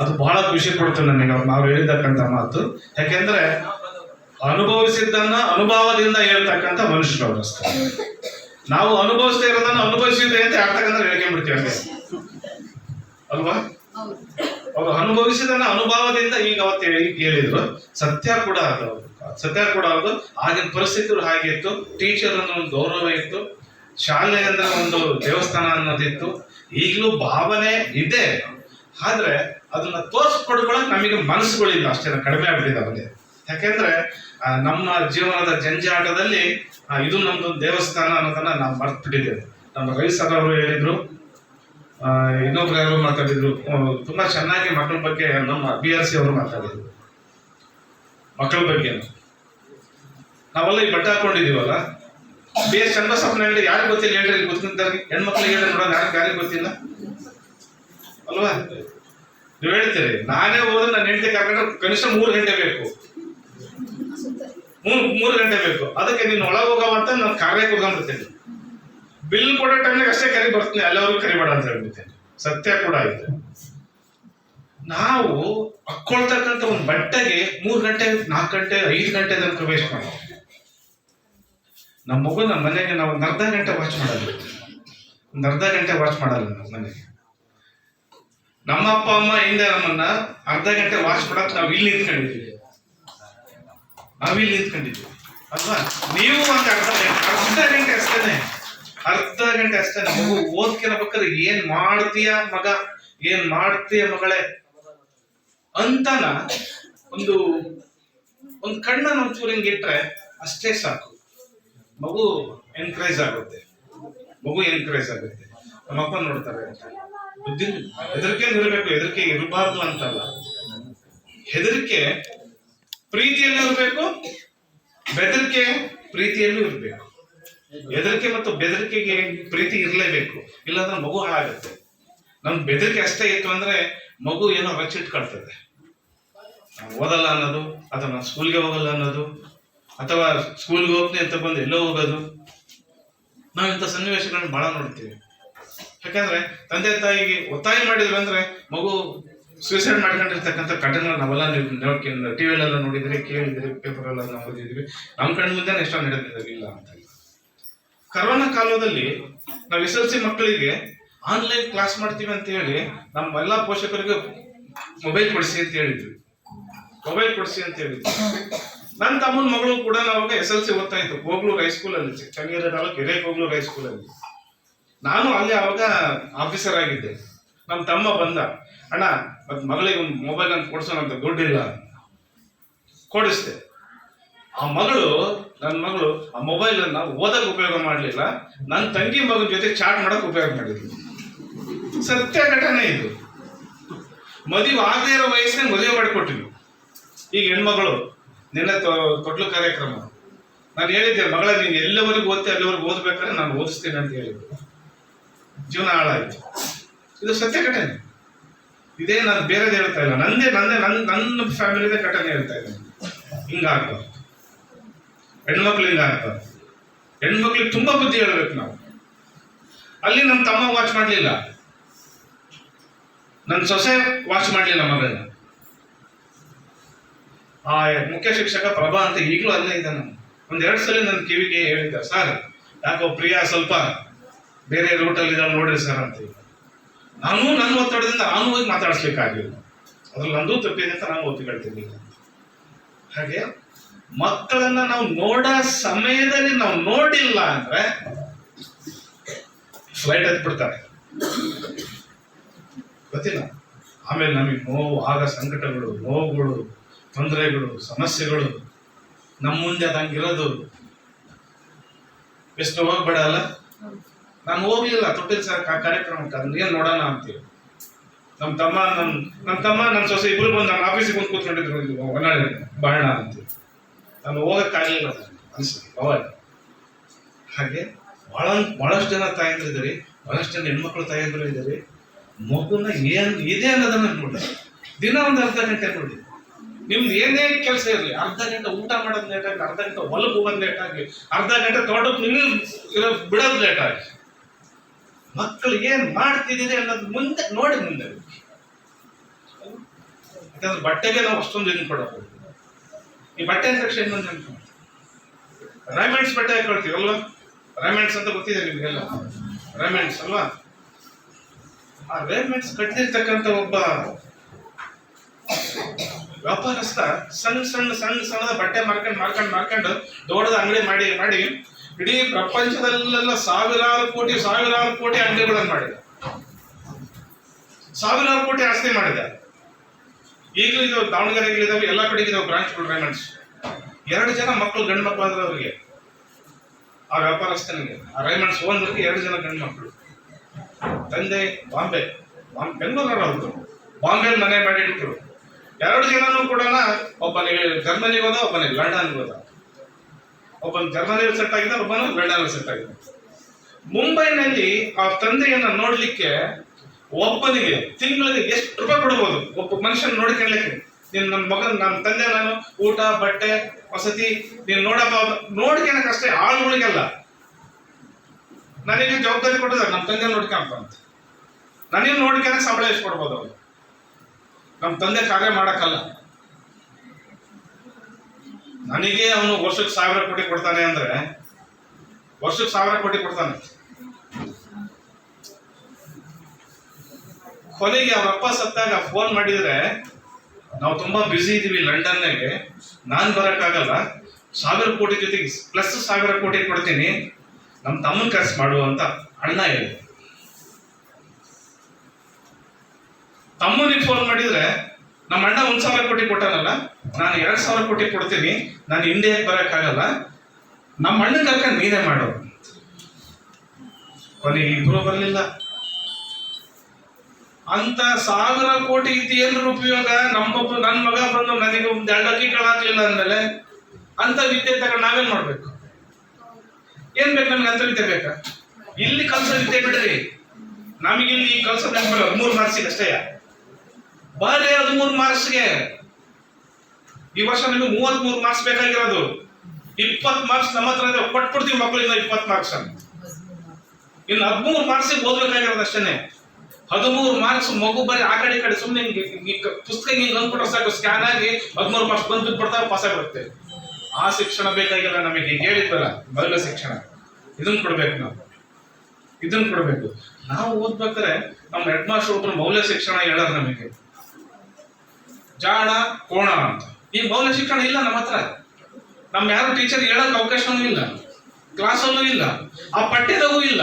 ಅದು ಬಹಳ ಖುಷಿ ಕೊಡ್ತು ನನಗೆ ನಾವು ಹೇಳಿರ್ತಕ್ಕಂಥ ಮಾತು. ಯಾಕೆಂದ್ರೆ ಅನುಭವಿಸಿದ್ದನ್ನ ಅನುಭವದಿಂದ ಹೇಳ್ತಕ್ಕಂಥ ಮನುಷ್ಯರು ಅವರು ಅಷ್ಟೇ. ನಾವು ಅನುಭವಿಸ್ತಾ ಇರೋದನ್ನ ಅನುಭವಿಸಿದ್ದೆ ಅಂತ ಹೇಳ್ತಕ್ಕಂಥ ಹೇಳ್ಕೊಂಡ್ಬಿಡ್ತೀವಿ ಅಲ್ವಾ? ಅವರು ಅನುಭವಿಸಿದನ್ನ ಅನುಭವದಿಂದ ಈಗ ಅವತ್ತು ಹೇಳಿದ್ರು. ಸತ್ಯ ಕೂಡ ಅದು. ಆಗಿನ ಪರಿಸ್ಥಿತಿಗಳು ಹಾಗೆ ಇತ್ತು. ಟೀಚರ್ ಅನ್ನೋ ಒಂದು ಗೌರವ ಇತ್ತು. ಶಾಲೆ ಅಂದ್ರೆ ಒಂದು ದೇವಸ್ಥಾನ ಅನ್ನೋದಿತ್ತು. ಈಗಲೂ ಭಾವನೆ ಇದೆ, ಆದ್ರೆ ಅದನ್ನ ತೋರಿಸ್ಕೊಡ್ಕೊಳಕ್ ನಮಗೆ ಮನಸ್ಸುಗಳಿಲ್ಲ, ಅಷ್ಟೇ ಕಡಿಮೆ ಆಗ್ಬಿಟ್ಟಿದೆ. ಯಾಕೆಂದ್ರೆ ನಮ್ಮ ಜೀವನದ ಜಂಜಾಟದಲ್ಲಿ ಇದು ನಮ್ದು ದೇವಸ್ಥಾನ ಅನ್ನೋದನ್ನ ನಾವು ಮರ್ತ್ಬಿಟ್ಟಿದ್ದೇವೆ. ನಮ್ಮ ರವಿ ಸರ್ ಅವರು ಹೇಳಿದ್ರು, ಇನ್ನೊಬ್ರು ಯಾರು ಮಾತಾಡಿದ್ರು, ತುಂಬಾ ಚೆನ್ನಾಗಿ ಮಕ್ಕಳ ಬಗ್ಗೆ ನಮ್ಮ BRC ಅವರು ಮಾತಾಡಿದ್ರು. ಮಕ್ಕಳ ಬಗ್ಗೆ ನಾವೆಲ್ಲ ಈ ಬಟ್ಟೆ ಹಾಕೊಂಡಿದೀವಲ್ಲ, ಬೇರೆ ಚನ್ನಬಸಪ್ಪನ ಹೇಳಿ ಯಾರಿಗೆ ಗೊತ್ತಿಲ್ಲ ಹೇಳ್ರಿ, ಇಲ್ಲಿ ಗೊತ್ತಿದ್ದಾರೆ ಹೆಣ್ಮಕ್ಳಿಗೆ ಹೇಳಿ ನೋಡೋಣ, ಯಾರಿಗೆ ಗೊತ್ತಿಲ್ಲ ಅಲ್ವಾ? ನೀವು ಹೇಳ್ತೀರಿ ನಾನೇ ಹೋದ್ರೆ ನಾನು ಹೆಂಡತಿ ಕರ್ಕೊಂಡ್ರೆ ಕನಿಷ್ಠ 3 ಗಂಟೆ ಬೇಕು, 3 ಗಂಟೆ ಬೇಕು. ಅದಕ್ಕೆ ನೀನು ಒಳಗೆ ಹೋಗವಂತ ನಾನು ಕಾರ್ಯಕ್ಕೆ ಹೋಗ್ಬಿಡ್ತೇನೆ. ಬಿಲ್ ಕೊಡೋ ಟೈಮ್ನಾಗ ಅಷ್ಟೇ ಕರಿ ಬರ್ತೀನಿ, ಅಲ್ಲಿವರೆಗೂ ಕರಿಬೇಡ ಅಂತ ಹೇಳ್ಬಿಡ್ತೇನೆ. ಸತ್ಯ ಕೂಡ ಆಯ್ತು. ನಾವು ಹಾಕೊಳ್ತಕ್ಕಂಥ ಒಂದು ಬಟ್ಟೆಗೆ 3 ಗಂಟೆ 4 ಗಂಟೆ 5 ಗಂಟೆ ತನಕ ವೇಸ್ಟ್ ಮಾಡೋದು. ನಮ್ಮ ಮಗು ನಮ್ಮ ಮನೆಗೆ ನಾವು ಒಂದು ಅರ್ಧ ಗಂಟೆ ವಾಚ್ ಮಾಡಲ್ಲ, ನಮ್ಮ ಮನೆಗೆ. ನಮ್ಮ ಅಪ್ಪ ಅಮ್ಮ ಹಿಂದೆ ನಮ್ಮನ್ನ ಅರ್ಧ ಗಂಟೆ ವಾಚ್ ಮಾಡಕ್ ನಾವು ಇಲ್ಲಿ ನಿಂತ್ಕೊಂಡಿದ್ದೀವಿ ಅಲ್ವಾ? ನೀವು ಒಂದು ಅರ್ಧ ಗಂಟೆ ಅಷ್ಟೇನೆ. ಮಗು ಓದ್ಕಿರಬೇಕಾದ್ರೆ ಏನ್ ಮಾಡ್ತೀಯ ಮಗ, ಏನ್ ಮಾಡ್ತೀಯ ಮಗಳೇ ಅಂತನ ಒಂದು ಕಣ್ಣ ಒಂಚೂರು ಹಿಂಗಿಟ್ರೆ ಅಷ್ಟೇ ಸಾಕು. ಮಗು ಎನ್ಕರೇಜ್ ಆಗುತ್ತೆ. ನಮ್ಮ ಅಪ್ಪ ನೋಡ್ತಾರೆ, ಹೆದರಿಕೆ ಇರಬೇಕು, ಹೆದರಿಕೆ ಇರಬಾರ್ದು ಅಂತಲ್ಲ. ಹೆದರಿಕೆ ಪ್ರೀತಿಯಲ್ಲೂ ಇರಬೇಕು, ಬೆದರಿಕೆ ಪ್ರೀತಿಯಲ್ಲೂ ಇರಬೇಕು. ಹೆದರಿಕೆ ಮತ್ತು ಬೆದರಿಕೆಗೆ ಪ್ರೀತಿ ಇರಲೇಬೇಕು, ಇಲ್ಲಾಂದ್ರೆ ಮಗು ಹಾಳಾಗುತ್ತೆ. ನಮ್ ಬೆದರಿಕೆ ಅಷ್ಟೇ ಇತ್ತು ಅಂದ್ರೆ ಮಗು ಏನೋ ರಚ್ಚಿಟ್ಕೊಳ್ತದೆ. ಓದಲ್ಲ ಅನ್ನೋದು, ಅಥವಾ ನಾನು ಸ್ಕೂಲ್ಗೆ ಹೋಗಲ್ಲ ಅನ್ನೋದು, ಅಥವಾ ಸ್ಕೂಲ್ಗೆ ಹೋಗ್ತೀನಿ ಅಂತ ಬಂದು ಎಲ್ಲೋ ಹೋಗೋದು. ನಾವು ಇಂಥ ಸನ್ನಿವೇಶಗಳನ್ನ ಬಹಳ ನೋಡ್ತೀವಿ. ಯಾಕಂದ್ರೆ ತಂದೆ ತಾಯಿಗೆ ಒತ್ತಾಯ ಮಾಡಿದ್ರು ಅಂದ್ರೆ ಮಗು ಸೂಸೈಡ್ ಮಾಡ್ಕೊಂಡಿರ್ತಕ್ಕಂಥ ಘಟನೆ ನಾವೆಲ್ಲ ನೋಡ್ಕೊಂಡು ಟಿವಿಯಲ್ಲೆಲ್ಲ ನೋಡಿದ್ರಿ, ಕೇಳಿದ್ರಿ, ಪೇಪರ್ ಎಲ್ಲ ನಾವು ಓದಿದ್ವಿ. ನಮ್ಮ ಕಣ್ಣು ಮುಂದೆ ಎಷ್ಟೋ ನಡೆದಿಲ್ಲ ಅಂತ. ಕರೋನಾ ಕಾಲದಲ್ಲಿ ನಾವು SSLC ಮಕ್ಕಳಿಗೆ ಆನ್ಲೈನ್ ಕ್ಲಾಸ್ ಮಾಡ್ತೀವಿ ಅಂತ ಹೇಳಿ ನಮ್ಮೆಲ್ಲ ಪೋಷಕರಿಗೆ ಮೊಬೈಲ್ ಕೊಡಿಸಿ ಅಂತ ಹೇಳಿದ್ವಿ. ನನ್ನ ತಮ್ಮನ ಮಗಳು ಕೂಡ ನಾವಾಗ SLC ಓದ್ತಾ ಇತ್ತು ಕೋಗ್ಲೂರು ಹೈಸ್ಕೂಲಲ್ಲಿ, ಚನ್ನಗಿರಿ ತಾಲೂಕು ಹಿರೇಕೋಗ್ಲೂರು ಹೈಸ್ಕೂಲಲ್ಲಿ. ನಾನು ಅಲ್ಲಿ ಅವಾಗ ಆಫೀಸರ್ ಆಗಿದ್ದೆ. ನಮ್ಮ ತಮ್ಮ ಬಂದ, ಅಣ್ಣ ಮತ್ ಮಗಳಿಗೆ ಒಂದು ಮೊಬೈಲ್ ಅಂತ ಕೊಡ್ಸೋಣಂತ, ದುಡ್ಡಿಲ್ಲ. ಕೊಡಿಸ್ದೆ. ನನ್ನ ಮಗಳು ಆ ಮೊಬೈಲ್ ಅನ್ನ ಓದಕ್ಕೆ ಉಪಯೋಗ ಮಾಡಲಿಲ್ಲ, ನನ್ನ ತಂಗಿ ಮಗನ ಜೊತೆ ಚಾಟ್ ಮಾಡಕ್ ಉಪಯೋಗ ಮಾಡಿದ್ಲು. ಸತ್ಯ ಘಟನೆ ಇದು. ಮದುವೆ ಆಗದೇ ಇರೋ ವಯಸ್ಸಿನಾಗ ಮದುವೆ ಮಾಡಿಕೊಟ್ಟಿದ್ವಿ. ಈಗ ಹೆಣ್ಮಗಳು ನಿನ್ನೆ ತೊಟ್ಲು ಕಾರ್ಯಕ್ರಮ ನಾನು ಹೇಳಿದ್ದೆ, ಮಗಳ ನೀನು ಎಲ್ಲವರೆಗೂ ಓದ್ತೆ ಅಲ್ಲಿವರೆಗೂ ಓದ್ಬೇಕಾದ್ರೆ ನಾನು ಓದಿಸ್ತೇನೆ ಅಂತ ಹೇಳಿದ್ದೆ. ಜೀವನ ಹಾಳಾಯ್ತು. ಇದು ಸತ್ಯ ಘಟನೆ. ಇದೇ ನಾನು ಬೇರೆದು ಹೇಳ್ತಾ ಇಲ್ಲ, ನನ್ನ ಫ್ಯಾಮಿಲಿದೇ ಘಟನೆ ಹೇಳ್ತಾ ಇದ್ದೇನೆ. ಹಿಂಗಾಗ್ಬಾರ್ದು. ಹೆಣ್ಮಕ್ಳು ಹಿಂಗಾಗ್ಬಾರ್ದು. ಹೆಣ್ಮಕ್ಳಿಗೆ ತುಂಬಾ ಬುದ್ಧಿ ಹೇಳ್ಬೇಕು ನಾವು. ಅಲ್ಲಿ ನಮ್ಮ ತಮ್ಮ ವಾಚ್ ಮಾಡ್ಲಿಲ್ಲ, ನನ್ನ ಸೊಸೆ ವಾಚ್ ಮಾಡ್ಲಿಲ್ಲ ಮಗಳನ್ನ. ಆ ಮುಖ್ಯ ಶಿಕ್ಷಕ ಪ್ರಭಾ ಅಂತ ಈಗಲೂ ಅಲ್ಲೇ ಇದ್ದಾನೆ. ಒಂದೆರಡು ಸಲ ನನ್ನ ಕಿವಿಗೆ ಹೇಳಿದ್ದ, ಸರ್ ಯಾಕೋ ಪ್ರಿಯಾ ಸ್ವಲ್ಪ ಬೇರೆ ರೂಟಲ್ಲಿ ಇದ್ದಾಳೆ ನೋಡ್ರಿ ಸರ್ ಅಂತ. ನಾನು ನನ್ನ ಒತ್ತಡದಿಂದ ನಾನು ಹೋಗಿ ಮಾತಾಡಿಸ್ಲಿಕ್ಕಾಗಿಲ್ಲ. ಅದ್ರಲ್ಲಿ ನಂದು ತಪ್ಪಿದೆ ಅಂತ ನಾನು ಒಪ್ಪಿಕೊಳ್ತೀನಿ. ಹಾಗೆ ಮಕ್ಕಳನ್ನ ನಾವು ನೋಡೋ ಸಮಯದಲ್ಲಿ ನಾವು ನೋಡಿಲ್ಲ ಅಂದ್ರೆ ಫ್ಲೈಟ್ ಹತ್ಬಿಡ್ತಾರೆ, ಗೊತ್ತಿಲ್ಲ. ಆಮೇಲೆ ನಮಗೆ ನೋವು, ಆಗ ಸಂಕಟಗಳು, ನೋವುಗಳು, ತೊಂದರೆಗಳು, ಸಮಸ್ಯೆಗಳು ನಮ್ಮ ಮುಂದೆ ಅದಂಗಿರೋದು. ಎಷ್ಟು ಹೋಗ್ಬೇಡ ಅಲ್ಲ. ನಾನು ಹೋಗ್ಲಿಲ್ಲ ತೊಟ್ಟಿಲ್ ಸರ್ ಕಾರ್ಯಕ್ರಮಕ್ಕೆ, ಅದನ್ನ ಏನ್ ನೋಡೋಣ ಅಂತೀವಿ. ನಮ್ಮ ತಮ್ಮ ನನ್ನ ಸೊಸೆ ಇಬ್ರು ಬಂದು ನನ್ನ ಆಫೀಸಿಗೆ ಬಂದು ಕೂತ್ಕೊಂಡಿದ್ರು ಹೊನ್ನಾಳಿ ಬಾಣ ಅಂತೀವಿ. ನಾನು ಹೋಗಕ್ಕಾಗಲಿಲ್ಲ ಅನ್ಸುತ್ತೆ ಅವಾಗ. ಹಾಗೆ ಬಹಳಷ್ಟು ಜನ ತಾಯಂದಿರಿದ್ದಾರೆ, ಬಹಳಷ್ಟು ಜನ ಹೆಣ್ಮಕ್ಳು ತಾಯಂದಿರು ಇದ್ದಾರೆ. ಮಗುನ ಏನ್ ಇದೆ ಅನ್ನೋದನ್ನ ನೋಡಿ, ದಿನ ಒಂದು ಅರ್ಧ ಗಂಟೆ ನೋಡಿ. ನಿಮ್ದು ಏನೇ ಕೆಲಸ ಇರಲಿ, ಅರ್ಧ ಗಂಟೆ ಊಟ ಮಾಡೋದು ಲೇಟ್ ಆಗಿ, ಅರ್ಧ ಗಂಟೆ ಹೊಲಕ್ಕೆ ಹೋಗೋದು ಲೇಟ್ ಆಗಿ, ಅರ್ಧ ಗಂಟೆ ತೋಟಕ್ಕೆ ಬಿಡೋದು ಲೇಟ್ ಆಗಿ, ಮಕ್ಕಳು ಏನ್ ಮಾಡ್ತಿದ್ದೀರಿ ಅನ್ನೋದು ಮುಂದೆ ನೋಡಿ. ಯಾಕಂದ್ರೆ ಬಟ್ಟೆಗೆ ನಾವು ಅಷ್ಟೊಂದು ಇದನ್ನು ಕೊಡೋದು. ಈ ಬಟ್ಟೆ ಅಂದ ತಕ್ಷಣ ಇನ್ನೊಂದು ನೆನಪು, ರೈಮೆಂಡ್ಸ್ ಬಟ್ಟೆ ಹಾಕೊಳ್ತೀವಲ್ವಾ? ರೈಮೆಂಡ್ಸ್ ಅಂತ ಗೊತ್ತಿದೆ ನಿಮ್ಗೆಲ್ಲ, ರೈಮೆಂಡ್ಸ್ ಅಲ್ವಾ? ಆ ರೈಮೆಂಡ್ಸ್ ಕಟ್ಟಿರ್ತಕ್ಕಂಥ ಒಬ್ಬ ವ್ಯಾಪಾರಸ್ಥ ಸಣ್ಣದ ಬಟ್ಟೆ ಮಾರ್ಕೊಂಡು ದೊಡ್ಡದ ಅಂಗಡಿ ಮಾಡಿ ಇಡೀ ಪ್ರಪಂಚದಲ್ಲೆಲ್ಲ ಸಾವಿರಾರು ಕೋಟಿ ಅಂಗಡಿಗಳನ್ನು ಮಾಡಿದ, ಸಾವಿರಾರು ಕೋಟಿ ಆಸ್ತಿ ಮಾಡಿದ. ಈಗಲೂ ಇದು ದಾವಣಗೆರೆಗಳಿದಾವೆ, ಎಲ್ಲ ಕಡೆಗಿದಾವೆ ಬ್ರಾಂಚ್ಗಳು ರೈಮಂಡ್ಸ್. 2 ಜನ ಮಕ್ಕಳು, ಗಂಡು ಮಕ್ಕಳು ಆದ್ರೆ ಅವರಿಗೆ, ಆ ವ್ಯಾಪಾರಸ್ಥನಿಗೆ, ಆ ರೈಮಂಡ್ಸ್ ಓನರ್ಗೆ 2 ಜನ ಗಂಡು ಮಕ್ಕಳು. ತಂದೆ ಬೆಂಗಳೂರವರು, ಅವರು ಬಾಂಬೆಲ್ ಮನೆ ಮಾಡಿಟ್ರು. 2 ಜನನೂ ಕೂಡ ಒಬ್ಬನಿಗೆ ಜರ್ಮನಿಗೆ ಹೋದ, ಒಬ್ಬನಿಗೆ ಲಂಡನ್ಗೆ ಹೋದ. ಒಬ್ಬನ ಜರ್ಮನಿಯಲ್ಲಿ ಸೆಟ್ ಆಗಿದೆ, ಒಬ್ಬನ ಲಂಡನ್ ಸೆಟ್ ಆಗಿದೆ. ಮುಂಬೈನಲ್ಲಿ ಆ ತಂದೆಯನ್ನ ನೋಡ್ಲಿಕ್ಕೆ ಒಬ್ಬನಿಗೆ ತಿಂಗಳಿಗೆ ಎಷ್ಟು ರೂಪಾಯಿ ಕೊಡ್ಬೋದು ಒಬ್ಬ ಮನುಷ್ಯನ ನೋಡ್ಕೊಳ್ಳಿಕ್ಕೆ? ನನ್ನ ತಂದೆ ನಾನು ಊಟ, ಬಟ್ಟೆ, ವಸತಿ ನೀನು ನೋಡ್ಕೊಳಕ್ ಅಷ್ಟೇ, ಆಳುಗಳಿಗೆಲ್ಲ. ನನಗೆ ಜವಾಬ್ದಾರಿ ಕೊಟ್ಟಿದ್ದಾರೆ, ನಮ್ಮ ತಂದೆ ನೋಡ್ಕೊಂತ ಅಂತ. ನನಗೆ ನೋಡ್ಕೊಳಕ್ ಸಂಬಳ ಎಷ್ಟು ಕೊಡ್ಬೋದು ಅವ್ರು? ನಮ್ಮ ತಂದೆ ಕಾರ್ಯ ಮಾಡಕ್ಕಲ್ಲ. ನನಗೆ ಅವನು ವರ್ಷಕ್ಕೆ 1000 ಕೋಟಿ ಕೊಡ್ತಾನೆ ಅಂದ್ರೆ, ವರ್ಷಕ್ಕೆ 1000 ಕೋಟಿ ಕೊಡ್ತಾನೆ. ಕೊನೆಗೆ ಅವರಪ್ಪ ಸತ್ತಾಗ ಫೋನ್ ಮಾಡಿದ್ರೆ, ನಾವು ತುಂಬಾ ಬ್ಯುಸಿ ಇದೀವಿ ಲಂಡನ್ನಲ್ಲಿ, ನಾನು ಬರೋಕ್ಕಾಗಲ್ಲ, 1000 ಕೋಟಿ ಜೊತೆಗೆ ಪ್ಲಸ್ 1000 ಕೋಟಿ ಕೊಡ್ತೀನಿ, ನಮ್ಮ ತಮ್ಮನ ಖರ್ಚು ಮಾಡು ಅಂತ ಅಣ್ಣ ಹೇಳಿ. ತಮ್ಮನಿಗೆ ಫೋನ್ ಮಾಡಿದ್ರೆ, ನಮ್ಮ ಅಣ್ಣ 1000 ಕೋಟಿ ಕೊಟ್ಟಾನಲ್ಲ, ನಾನು 2000 ಕೋಟಿ ಕೊಡ್ತೀನಿ, ನಾನು ಇಂಡಿಯಾಗೆ ಬರೋಕ್ಕಾಗಲ್ಲ, ನಮ್ಮ ಅಣ್ಣನ ಕರ್ಕೊಂಡು ನೀನೇ ಮಾಡು. ಕೊನೆಗೆ ಇಬ್ರು ಬರಲಿಲ್ಲ. ಅಂತ 1000 ಕೋಟಿ ಇದೇನ್ರ ಉಪಯೋಗ? ನನ್ನ ಮಗ ಬಂದು ನನಗೆ 2 ಅಕ್ಕಿ ಹಾಕ್ಲಿಲ್ಲ ಅಂದ್ಮೇಲೆ ಅಂತ ವಿದ್ಯೆ ತಗೊಂಡು ನಾವೇನ್ ಮಾಡ್ಬೇಕು? ಏನ್ ಬೇಕು ನಮ್ಗೆ? ಅಂತ ವಿದ್ಯೆ ಬೇಕಾ? ಇಲ್ಲಿ ಕಲ್ಸೋ ವಿದ್ಯೆ ಬಿಡ್ರಿ, ನಮಗಿಲ್ಲಿ ಕಲ್ಸೋ 13 ಮಾರ್ಕ್ಸಿಗೆ ಅಷ್ಟೇ. ಬಾರಿ 13 ಮಾರ್ಕ್ಸ್ಗೆ ಈ ವರ್ಷ ನಿಮಗೆ 33 ಮಾರ್ಕ್ಸ್ ಬೇಕಾಗಿರೋದು. 20 ಮಾರ್ಕ್ಸ್ ನಮ್ಮ ಹತ್ರ ಇದೆ, ಕೊಟ್ಬಿಡ್ತೀವಿ ಮಕ್ಕಳಿಂದ 20 ಮಾರ್ಕ್ಸ್. ಇನ್ನು 13 ಮಾರ್ಕ್ಸಿಗೆ ಓದ್ಬೇಕಾಗಿರೋದು ಅಷ್ಟೇನೆ. 13 ಮಾರ್ಕ್ಸ್ ಮಗು ಬರೀ ಆ ಕಡೆ ಈ ಕಡೆ ಸುಮ್ಮನೆ ಪುಸ್ತಕ ಹಿಂಗೆ ಅಂದ್ಬಿಟ್ರೆ ಸಾಕು, ಸ್ಕ್ಯಾನ್ ಆಗಿ 13 ಮಾರ್ಕ್ಸ್ ಬಂದು ಬಿಡ್ತಾವೆ, ಪಾಸ್ ಆಗಿರುತ್ತೆ. ಆ ಶಿಕ್ಷಣ ಬೇಕಾಗಿಲ್ಲ ನಮಗೆ. ಹೇಳಿದ್ವಲ್ಲ ಮೊದಲ ಶಿಕ್ಷಣ, ಇದನ್ನ ಕೊಡ್ಬೇಕು ನಾವು, ಇದನ್ನ ಕೊಡ್ಬೇಕು. ನಾವು ಓದ್ಬೇಕಾದ್ರೆ ನಮ್ಮ ಹೆಡ್ ಮಾಸ್ಟರ್ ಒಬ್ರು ಮೌಲ್ಯ ಶಿಕ್ಷಣ ಹೇಳೋರು ನಮಗೆ. ಜಾಣ ಕೋಣ ಅಂತ. ಈ ಮೌಲ್ಯ ಶಿಕ್ಷಣ ಇಲ್ಲ ನಮ್ಮ ಹತ್ರ. ನಮ್ಮ ಯಾರು ಟೀಚರ್ ಹೇಳಕ್ ಅವಕಾಶನೂ ಇಲ್ಲ, ಕ್ಲಾಸಲ್ಲೂ ಇಲ್ಲ, ಆ ಪಠ್ಯದಾಗೂ ಇಲ್ಲ.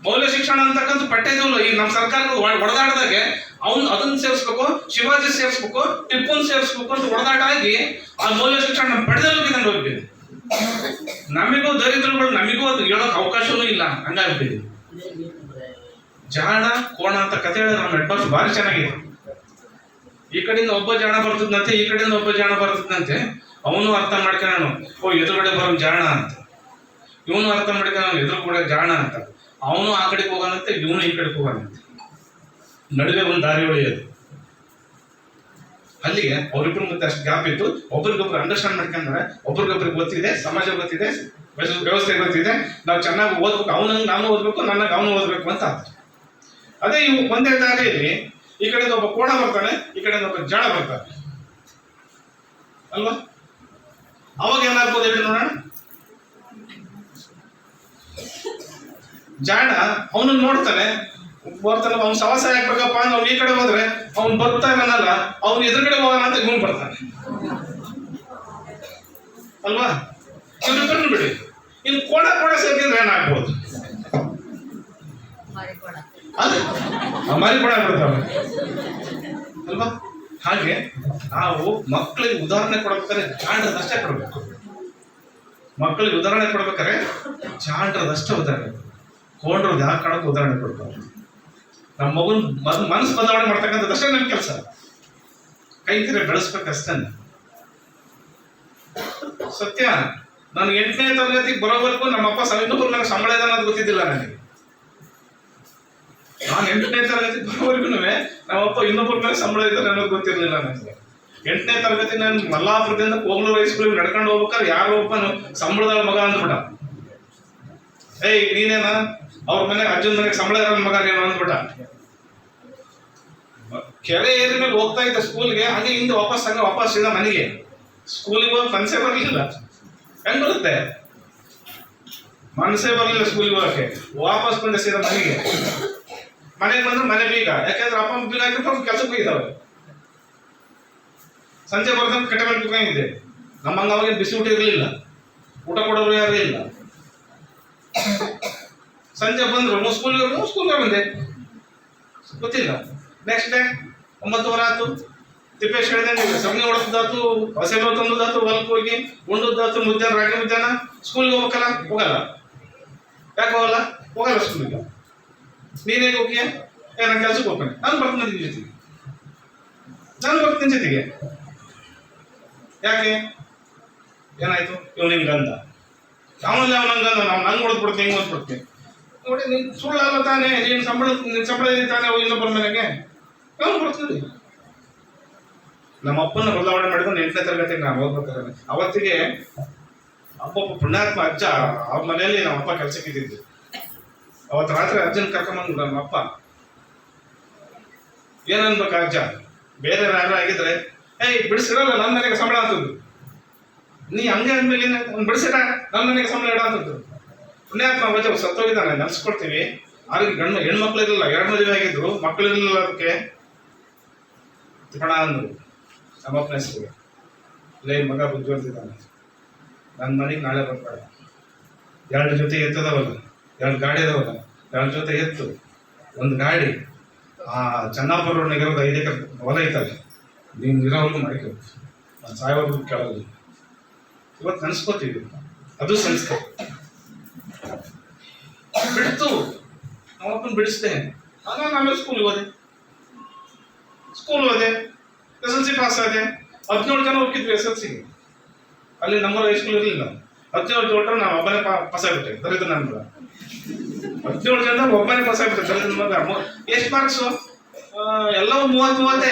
ಮೌಲ್ಯ ಶಿಕ್ಷಣ ಅಂತಕ್ಕಂಥ ಪಠ್ಯದೂ ಇಲ್ಲ. ಈ ನಮ್ಮ ಸರ್ಕಾರ ಹೊಡೆದಾಡ್ದಾಗೆ ಅದನ್ನ ಸೇರಿಸ್ಬೇಕು, ಶಿವಾಜಿ ಸೇರಿಸ್ಬೇಕು, ಟಿಪ್ಪುನ್ ಸೇರಿಸ್ಬೇಕು ಅಂತ ಹೊಡೆದಾಟ ಆಗಿ ಆ ಮೌಲ್ಯ ಶಿಕ್ಷಣ ನಮ್ಮ ಪಠ್ಯದಲ್ಲೂ ಬಿದ್ದಂಗೆ ಹೋಗ್ಬಿಟ್ಟಿದೆ. ನಮಿಗೂ ದರಿದ್ರಗಳು ನಮಿಗೂ ಅದು ಹೇಳೋಕೆ ಅವಕಾಶನೂ ಇಲ್ಲ, ಹಂಗಾಗ್ಬಿಟ್ಟಿದೆ. ಜಾಣ ಕೋಣ ಅಂತ ಕತೆ ಹೇಳಿದ್ರೆ ನಮ್ಮ ಹೆಡ್ ಮಾಸ್ಟರ್ ಭಾರಿ ಚೆನ್ನಾಗಿದೆ. ಈ ಕಡೆಯಿಂದ ಒಬ್ಬ ಜಾಣ ಬರ್ತದಂತೆ, ಈ ಕಡೆಯಿಂದ ಒಬ್ಬ ಜಾಣ ಬರ್ತದಂತೆ. ಅವನು ಅರ್ಥ ಮಾಡ್ಕೊಳ್ಳೋಣ, ಓ ಎದುರುಗಡೆ ಬರೋ ಜಾಣ ಅಂತ. ಇವನು ಅರ್ಥ ಮಾಡ್ಕೊಳ್ಳೋಣ, ಎದುರುಗಡೆ ಜಾಣ ಅಂತ. ಅವನು ಆ ಕಡೆಗೆ ಹೋಗೋಣಂತೆ, ಇವನು ಈ ಕಡೆಗೆ ಹೋಗೋಣಂತೆ. ನಡುವೆ ಒಂದು ದಾರಿ ಹೊಳೆಯೋದು. ಅಲ್ಲಿಗೆ ಅವ್ರಿಬ್ರು ಮತ್ತೆ ಅಷ್ಟು ಗ್ಯಾಪ್ ಇತ್ತು. ಒಬ್ರಿಗೊಬ್ರು ಅಂಡರ್ಸ್ಟ್ಯಾಂಡ್ ಮಾಡ್ಕೊಂಡ್ರೆ ಒಬ್ರಿಗೊಬ್ರಿಗೆ ಗೊತ್ತಿದೆ, ಸಮಾಜ ಗೊತ್ತಿದೆ, ವ್ಯವಸ್ಥೆ ಗೊತ್ತಿದೆ, ನಾವು ಚೆನ್ನಾಗಿ ಓದ್ಬೇಕು, ಅವನಂಗೆ ನಾನು ಓದ್ಬೇಕು, ನನಗೆ ಅವನು ಓದ್ಬೇಕು ಅಂತ. ಅದೇ ಇವು ಒಂದೇ ದಾರಿಯಲ್ಲಿ ಈ ಕಡೆಯಿಂದ ಒಬ್ಬ ಕೋಣ ಬರ್ತಾನೆ, ಈ ಕಡೆಯಿಂದ ಒಬ್ಬ ಜಾಣ ಬರ್ತಾನೆ ಅಲ್ವಾ? ಅವಾಗ ಏನಾಗ್ಬೋದು ಹೇಳಿ ನೋಡೋಣ. ಜಾಣ ಅವನನ್ನ ನೋಡ್ತಾನೆ, ಬರ್ತಾನೆ, ಅವ್ನು ಸವಾಸ ಹಾಕ್ಬೇಕಪ್ಪ ಅಂದ್ರೆ ಅವ್ನು ಈ ಕಡೆ ಹೋದ್ರೆ ಅವ್ನು ಬರ್ತಾ ಇದ್ದಾನಲ್ಲ, ಅವ್ನು ಎದುರುಗಡೆ ಹೋಗೋಣ ಅಂತ ಇವನು ಬರ್ತಾನೆ ಅಲ್ವಾ? ಇವ್ರಿಬ್ಬರನ್ನು ಬಿಡಿ. ಇನ್ನು ಕೋಣ ಸೇರಿದ್ರೆ ಏನಾಗ್ಬೋದು? ಅದು ಮಾರಿ ಕೋಣ ಬಿಡ್ತಾವೆ ಅಲ್ವಾ? ಹಾಗೆ ನಾವು ಮಕ್ಕಳಿಗೆ ಉದಾಹರಣೆ ಕೊಡ್ಬೇಕಾದ್ರೆ ಜಾಂಡ್ರದಷ್ಟೇ ಕೊಡ್ಬೇಕು. ಮಕ್ಕಳಿಗೆ ಉದಾಹರಣೆ ಕೊಡ್ಬೇಕಾದ್ರೆ ಜಾಂಡ್ರದಷ್ಟೇ ಉದಾಹರಣೆ, ಕೋಂಡ್ರದ್ದು ಯಾವ ಕಾರಣಕ್ಕೂ ಉದಾಹರಣೆ ಕೊಡ್ತಾರೆ. ನಮ್ಮ ಮಗುನ್ ಮನಸ್ಸು ಬದಲಾವಣೆ ಮಾಡ್ತಕ್ಕಂಥದ್ದಷ್ಟೇ ನನ್ನ ಕೆಲಸ. ಕೈ ತಿರೆ ಬೆಳೆಸ್ಬೇಕಷ್ಟೇ. ಸತ್ಯ, ನಾನು 8ನೇ ತರಗತಿಗೆ ಬರೋವರೆಗೂ ನಮ್ಮಪ್ಪ ಇನ್ನೊಬ್ಬರು ನನಗೆ ಸಂಬಳ ಇದೆ ಅನ್ನೋದು ಗೊತ್ತಿದ್ದಿಲ್ಲ ನನಗೆ. ನಾನು 8ನೇ ತರಗತಿ ಬರೋವರೆಗೂ ನಮ್ಮಪ್ಪ ಇನ್ನೊಬ್ಬರ ಮೇಲೆ ಸಂಬಳ ಇದ್ದಾರೆ ಅನ್ನೋದು ಗೊತ್ತಿರಲಿಲ್ಲ ನನಗೆ. 8ನೇ ತರಗತಿ ನಾನು ಮಲ್ಲಾಪುರದಿಂದ ಕೋಗ್ಲೂರು ಹೈಸ್ಕೂಲಿಗೆ ನಡ್ಕೊಂಡು ಹೋಗ್ಬೇಕಾದ್ರೆ ಯಾರೋ ಒಬ್ಬನು ಸಂಬಳದ ಮಗ ಅಂದ್ಬಿಟ್ಟ. ಏಯ್ ನೀನೇನ ಅವ್ರ ಮನೆಗೆ ಅಜ್ಜನ ಮನೆಗೆ ಸಂಬಳ ಇರೋ ಮಗ ನೀನು ಅಂದ್ಬಿಟ್ಟ. ಕೆರೆ ಏರಿ ಮೇಲೆ ಹೋಗ್ತಾ ಇದ್ದ ಸ್ಕೂಲ್ಗೆ, ಹಾಗೆ ಹಿಂದೆ ವಾಪಸ್ ಸೀದಾ ಮನೆಗೆ. ಸ್ಕೂಲಿಗೆ ಹೋಗಿ ಮನಸ್ಸೇ ಬರಲಿಲ್ಲ. ಹೆಂಗ್ ಬರುತ್ತೆ? ಮನಸ್ಸೇ ಬರಲಿಲ್ಲ ಸ್ಕೂಲಿಗೆ ಹೋಗಕ್ಕೆ. ವಾಪಸ್ ಬಂದೆ ಸೀದಾ ಮನೆಗೆ. ಮನೆಗೆ ಬಂದ್ರೆ ಮನೆ ಬೀಗ, ಯಾಕೆಂದ್ರೆ ಅಪ್ಪ ಬೀಗ ಹಾಕಿಬಿಟ್ಟು ಕೆಲಸಕ್ಕೆ ಹೋಗಿದ್ದಾವೆ. ಸಂಜೆ ಬರ್ದಂಗೆ ಕಟ್ಟೆ ಮೇಲೆ ಕುತ್ಕೊಂಡಿದ್ದೆ. ನಮ್ಮಂಗ ಅವಾಗ ಬಿಸಿ ಊಟ ಇರಲಿಲ್ಲ, ಊಟ ಕೊಡೋರು ಯಾರು ಇಲ್ಲ. ಸಂಜೆ ಬಂದ್ರು ಸ್ಕೂಲ್ಗೆ ಬಂದೆ, ಗೊತ್ತಿಲ್ಲ. ನೆಕ್ಸ್ಟ್ ಡೇ 9:15 ಆಯ್ತು, ತಿಪ್ಪೇಶ್ ಹೇಳಿದಂಗೆ ಸಗಣಿ ಹೊಡೆದಾತು, ಹಸೆನೋ ತಂದದಾತು, ಹೊಲಕ್ಕೆ ಹೋಗಿ ಉಂಡದ್ದಾತು, ಮುದ್ದಾನ ರಾಗಿ ಮುದ್ದಾನ. ಸ್ಕೂಲ್ಗೆ ಹೋಗ್ಬೇಕಲ್ಲ, ಹೋಗಲ್ಲ. ಯಾಕೆ ಹೋಗಲ್ಲ? ಹೋಗಲ್ಲ ಸ್ಕೂಲಿಗೆ. ನೀನೇನು ಹೋಗಿ? ನಾನು ಕೆಲ್ಸಕ್ಕೆ ಹೋಗ್ತಾನೆ, ನಾನು ಬರ್ತೀನಿ ನಿನ್ನ ಜೊತೆಗೆ, ನಾನು ಬರ್ತೀನಿ ಜೊತೆಗೆ. ಯಾಕೆ? ಏನಾಯ್ತು? ಇವ್ ನಿಮ್ಗೆ ಅಂದ, ಅವನಲ್ಲಿ ಅವನಂಗ ನಾವು ನಂಗೆ ಹೊಡೆದ್ಬಿಡ್ತೀನಿ, ಹಿಂಗೆ ಹೊಡೆದ್ಬಿಡ್ತೀನಿ. ನೋಡಿ, ನೀನು ಸುಳ್ಳಲ್ಲ ತಾನೇ, ನಿನ್ನ ಸಂಬಳ ಇದೆ ತಾನೇ ಇನ್ನೊಬ್ಬರ ಮನೆಗೆ. ಅವ್ನು ಬರ್ತೀನಿ. ನಮ್ಮ ಅಪ್ಪನ ಬದಲಾವಣೆ ಮಾಡಿಕೊಂಡು 8ನೇ ತರಗತಿಗೆ ನಾನು ಓದ್ಬೇಕಾದ್ರೆ ಅವತ್ತಿಗೆ ಅಪ್ಪೊಬ್ಬ ಪುಣ್ಯಾತ್ಮ ಅಜ್ಜ ಅವ್ರ ಮನೆಯಲ್ಲಿ ನಮ್ಮ ಅಪ್ಪ ಕೆಲ್ಸಕ್ಕೆ ಇದ್ದಿದ್ದು. ಅವತ್ತು ರಾತ್ರಿ ಅಜ್ಜನ ಕರ್ಕೊಂಬಂದು ನಮ್ಮ ಅಪ್ಪ ಏನನ್ಬೇಕು ಅಜ್ಜ, ಬೇರೆ ಯಾರು ಆಗಿದ್ರೆ ಏಯ್ ಬಿಡಿಸಿರಲ್ಲ ನನ್ನ ಮನೆಗೆ ಸಂಬಳ ಅಂತದ್ದು, ನೀ ಹಂಗೆ ಅಂದ್ಮೇಲೆ ಬಿಡಿಸಿರ ನನ್ನ ಮನೆಗೆ ಸಂಬಳ ಇಡ ಅಂತದ್ದು. ಪುಣ್ಯಾತ್ಮ ಅಜ್ಜ ಸತ್ತೋಗಿದ್ದಾನೆ, ನೆನ್ಸ್ಕೊಡ್ತೀವಿ. ಅವ್ರಿಗೆ ಹೆಣ್ಮಕ್ಳು ಇರಲಿಲ್ಲ, 2 ಮದುವೆ ಆಗಿದ್ರು, ಮಕ್ಕಳು ಇರಲಿಲ್ಲ. ಅದಕ್ಕೆ ಕಣ ಅಂದ್ರು ನಮ್ಮಪ್ಪನ ಹೆಸರು, ಲೇ ಮಗ ಬುದ್ಧಿವಂತಿದ್ದಾನೆ, ನನ್ನ ಮನೆಗೆ ನಾಳೆ ಬರ್ಬೇಡ. 2 ಜೊತೆ ಎತ್ತದವಲ್ಲ, 2 ಗಾಡಿ ಅದಾವಲ್ಲ, 2 ಜೊತೆ ಎತ್ತು, 1 ಗಾಡಿ ಆ ಚೆನ್ನಾಪುರ ನಗರದ 5 ಎಕರೆ ಹೊಲ ಐತಲ್ಲ, ನೀನು ಇರೋವರೆಗೂ ಮಾಡ್ಕೊ, ನಾನು ಸಾಯೋವರೆಗೂ ಕೇಳೋದು. ಇವತ್ತು ನೆನೆಸ್ಕೋತೀವಿ, ಅದು ಸಂಸ್ಕಾರ. ಬಿಡ್ತು, ನಮ್ಮಪ್ಪನ ಬಿಡಿಸ್ದೆ. ಆಗ ಆಮೇಲೆ ಸ್ಕೂಲ್ ಹೋದೆ, SSLC ಪಾಸ್ ಆದೆ. 17 ಜನ ಹೋಗಿದ್ವಿ SSLCಗೆ. ಅಲ್ಲಿ ನಮ್ಮ ಹೈಸ್ಕೂಲ್ ಇರಲಿಲ್ಲ. 17 ಜನ ನಾವು ಒಬ್ಬನೇ ಪಾಸ್ ಆಗ್ಬಿಟ್ಟೆ, ದರಿದ್ರ ನನ್ನ ಮಗ. 17 ಜನ ಒಬ್ಬನೇ ಪಾಸ್ ಆಗ್ಬಿಟ್ಟೆ, ದರಿದ್ರ ಮಗ. ಎಷ್ಟು ಮಾರ್ಕ್ಸು? ಎಲ್ಲವೂ 30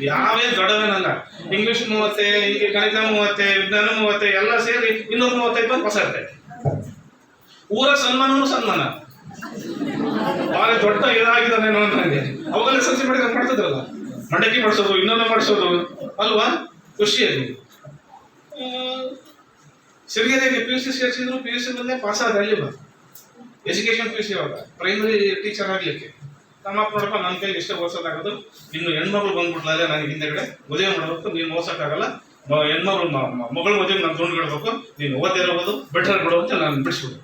ಯಾವೇ ದೊಡ್ಡವೇನಲ್ಲ. ಇಂಗ್ಲೀಷ್ 30, ಈಗ ಗಣಿತ 30, ವಿಜ್ಞಾನ 30, ಎಲ್ಲ ಸೇರಿ 235 ಬಂದು ಪಾಸ್ ಆಗ್ತದೆ. ಊರ ಸನ್ಮಾನ ಭಾಳ ದೊಡ್ಡ ಇದಾಗಿದ್ದಾನೇನೋ ಅಂತ ನನಗೆ. ಅವಾಗಲೇ SSLC ಮಾಡಿದ್ರೆ ಮಾಡ್ತಿದ್ರಲ್ಲ, ಮಂಡಕ್ಕಿ ಮಾಡಿಸೋದು, ಇನ್ನೊಂದು ಮಾಡಿಸೋದು ಅಲ್ವಾ, ಖುಷಿಯಲ್ಲಿ. ಸಿರಿಗೆರೆಗೆ PUC ಸೇರಿಸಿದ್ರು, PUC ಬಂದೇ ಪಾಸ್ ಆದ. ಅಲ್ಲಿ ಎಜುಕೇಶನ್ PUC ಇವಾಗ ಪ್ರೈಮರಿ ಟೀಚರ್ ಆಗಲಿಕ್ಕೆ ನಮ್ಮಪ್ಪ ನೋಡಪ್ಪ ನನ್ನ ಕೈಲಿ ಇಷ್ಟೇ ಓದಿಸೋದಾಗೋದು, ಇನ್ನು ಹೆಣ್ಮಗಳು ಬಂದ್ಬಿಟ್ಲಾಗ ನನಗೆ ಹಿಂದೆಗಡೆ ಮದುವೆ ಮಾಡಬೇಕು, ನೀನು ಓದ್ಸೋಕ್ಕಾಗಲ್ಲ, ಹೆಣ್ಮಗಳು ಮಗಳ ಮದುವೆಗೆ ನಾನು ದುಡ್ಡು ಬಿಡಬೇಕು, ನೀನು ಓದಿರೋದು ಬೆಟರ್ ಬಿಡು ಅಂತ ನಾನು ಬಿಡಿಸ್ಬಿಡು.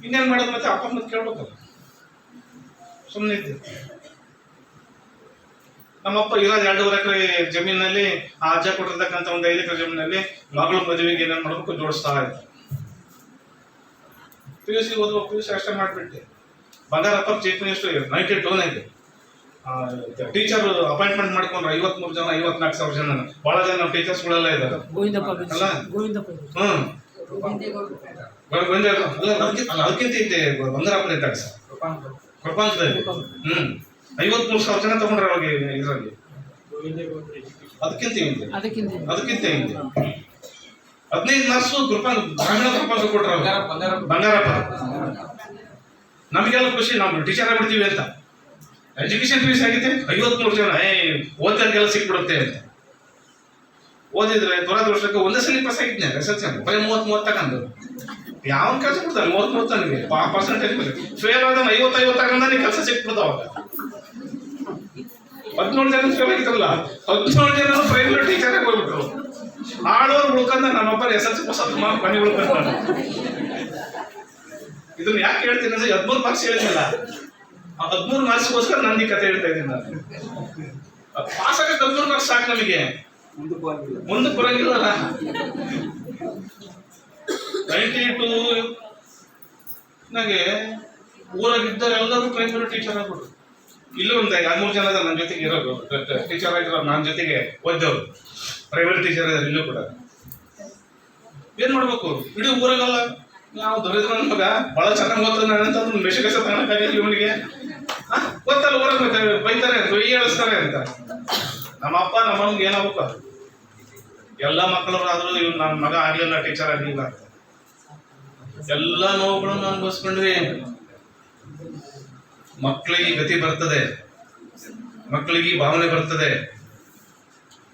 ಇನ್ನೇನು ಮಾಡೋದು ಮತ್ತೆ ಅಪ್ಪ ಮತ್ತೆ ಕೇಳ್ಬೇಕಲ್ಲ, ಸುಮ್ಮನೆ ಇದ್ದೆ. ನಮ್ಮಪ್ಪ ಇರೋದು 2.5 ಎಕರೆ ಜಮೀನಲ್ಲಿ, ಆ ಅಜ್ಜ ಕೊಟ್ಟಿರ್ತಕ್ಕಂಥ ಒಂದು 5 ಎಕರೆ ಜಮೀನಲ್ಲಿ ಮಗಳ ಮದುವೆಗೆ ಏನೇನು ಮಾಡಬೇಕು ಜೋಡಿಸ್ತಾ ಇದ್ದೆ. PUC ಓದುವ PUC ಅಷ್ಟೇ ಮಾಡಿಬಿಟ್ಟೆ. Bangarappa chief minister 92 teacher appointment ಮಾಡ್ಕೊಂಡ್ರೆ 53 ಜನ 54,000 ಜನ. ಬಹಳ ಜನ ನಮ್ಮ ಟೀಚರ್ಸ್ಗಳೆಲ್ಲ ಇದ್ದಾರೆ ಅಲ್ಲ. ಅದಕ್ಕಿಂತ ಇದ್ದೆ ಬಂಗಾರಪ್ಪನ ಇದ್ದಾಗ ಸರ್ ಕೃಪಾಂತದಲ್ಲಿ 53,000 ಜನ ತಗೊಂಡ್ರೆ ಅವಾಗ ಇದರಲ್ಲಿ. ಅದಕ್ಕಿಂತ ಹಿಂದೆ 15 ಮಾರ್ಕ್ಸ್ ಗ್ರಾಮೀಣ ಕೃಪಾಂತ ಕೊಟ್ರ ಬಂಗಾರಪ್ಪ. ನಮಗೆಲ್ಲ ಖುಷಿ, ನಾವು ಟೀಚರ್ ಆಗ್ಬಿಡ್ತೀವಿ ಅಂತ. ಎಜುಕೇಶನ್ ಫೀಸ್ ಆಗಿದೆ 53 ಜನ, ಓದ್ತಾರಿಗೆಲ್ಲ ಸಿಕ್ಬಿಡುತ್ತೆ ಅಂತ ಓದಿದ್ರೆ. ದುರದೃಷ್ಟಕ್ಕೆ ಒಂದೇ ಸಲ ಪಾಸ್ ಆಗಿದ್ನೆ SSLC, ಬರೀ 30 ತಗೊಂಡು ಯಾವ ಕೆಲಸ ಕೊಡ್ತಾನೆ 30 ನನಗೆ ಪರ್ಸೆಂಟೇಜ್ ಫೇಲ್ ಆದ 50 ತಗೊಂಡ ಕೆಲಸ ಸಿಕ್ಬಿಡ್ತಾವ. 17 ಜನ ಫೇಲ್ ಆಗಿತ್ತಲ್ಲ, 17 ಜನ ಪ್ರೈವೇಟ್ ಟೀಚರ್ ಆಗಿ ಹೋಗ್ಬಿಟ್ರು. ಆಡೋರು ಉಳ್ಕೊಂಡ ನಮ್ಮಪ್ಪ SSLC ಮನೆ ಉಳ್ಕೊಂಡ. ಇದನ್ನ ಯಾಕೆ ಹೇಳ್ತೀನಿ ಅಂದ್ರೆ 13 ಮಾರ್ಕ್ಸ್ ಹೇಳಿದ್ನಲ್ಲ, ಆ 13 ಮಾರ್ಕ್ಸ್ಗೋಸ್ಕರ ನಾನು ಈ ಕತೆ ಹೇಳ್ತಾ ಇದ್ದೀನಿ. ನಾನು ಪಾಸ್ ಆಗಕ್ಕೆ 13 ಮಾರ್ಕ್ಸ್ ಸಾಕು, ನಮಗೆ ಮುಂದಕ್ಕೆ ಬರಂಗಿಲ್ಲಲ್ಲ. 92 ನನಗೆ ಊರಾಗಿದ್ದರೆ ಎಲ್ಲರೂ ಪ್ರೈಮರಿ ಟೀಚರ್ ಆಗ್ಬಿಟ್ರು. ಇಲ್ಲೂ ಒಂದು 2-3 ಜನ ನನ್ನ ಜೊತೆಗೆ ಇರೋದು ಟೀಚರ್ ಆಗಿರೋ, ನನ್ನ ಜೊತೆಗೆ ಓದ್ದವ್ರು ಪ್ರೈವೇಟ್ ಟೀಚರ್ ಇದ್ದಾರೆ ಇಲ್ಲೂ ಕೂಡ. ಏನ್ ಮಾಡ್ಬೇಕು, ಇಡೀ ಊರಾಗಲ್ಲ ನಾವು ದೊರೆದ್ರ ಮಗ ಬಹಳ ಚೆನ್ನಾಗಿ ಓದ್ತಾನೆ ಅಂತಂದ್ರೆ ಮೆಷ ಕಸ ತಗೊಳಕ್ಕಾಗಿಲ್ಲ ಇವನಿಗೆ. ಗೊತ್ತಲ್ಲ ಊರಾಗ ಬೈತಾರೆ ಅಂತ ಹೇಳಿಸ್ತಾರೆ ಅಂತ. ನಮ್ಮ ಅಪ್ಪ ನಮ್ಮಮ್ಮಗೆ ಏನಾಗಬೇಕು, ಎಲ್ಲ ಮಕ್ಕಳು ಆದ್ರೂ ಇವ್ ನನ್ನ ಮಗ ಆಗ್ಲಿಲ್ಲ ಟೀಚರ್ ಆಗ್ಲಿಲ್ಲ ಅಂತ ಎಲ್ಲ ನೋವುಗಳನ್ನು ಅನುಭವಿಸ್ಕೊಂಡ್ವಿ. ಮಕ್ಕಳಿಗೆ ಗತಿ ಬರ್ತದೆ, ಮಕ್ಕಳಿಗೆ ಭಾವನೆ ಬರ್ತದೆ.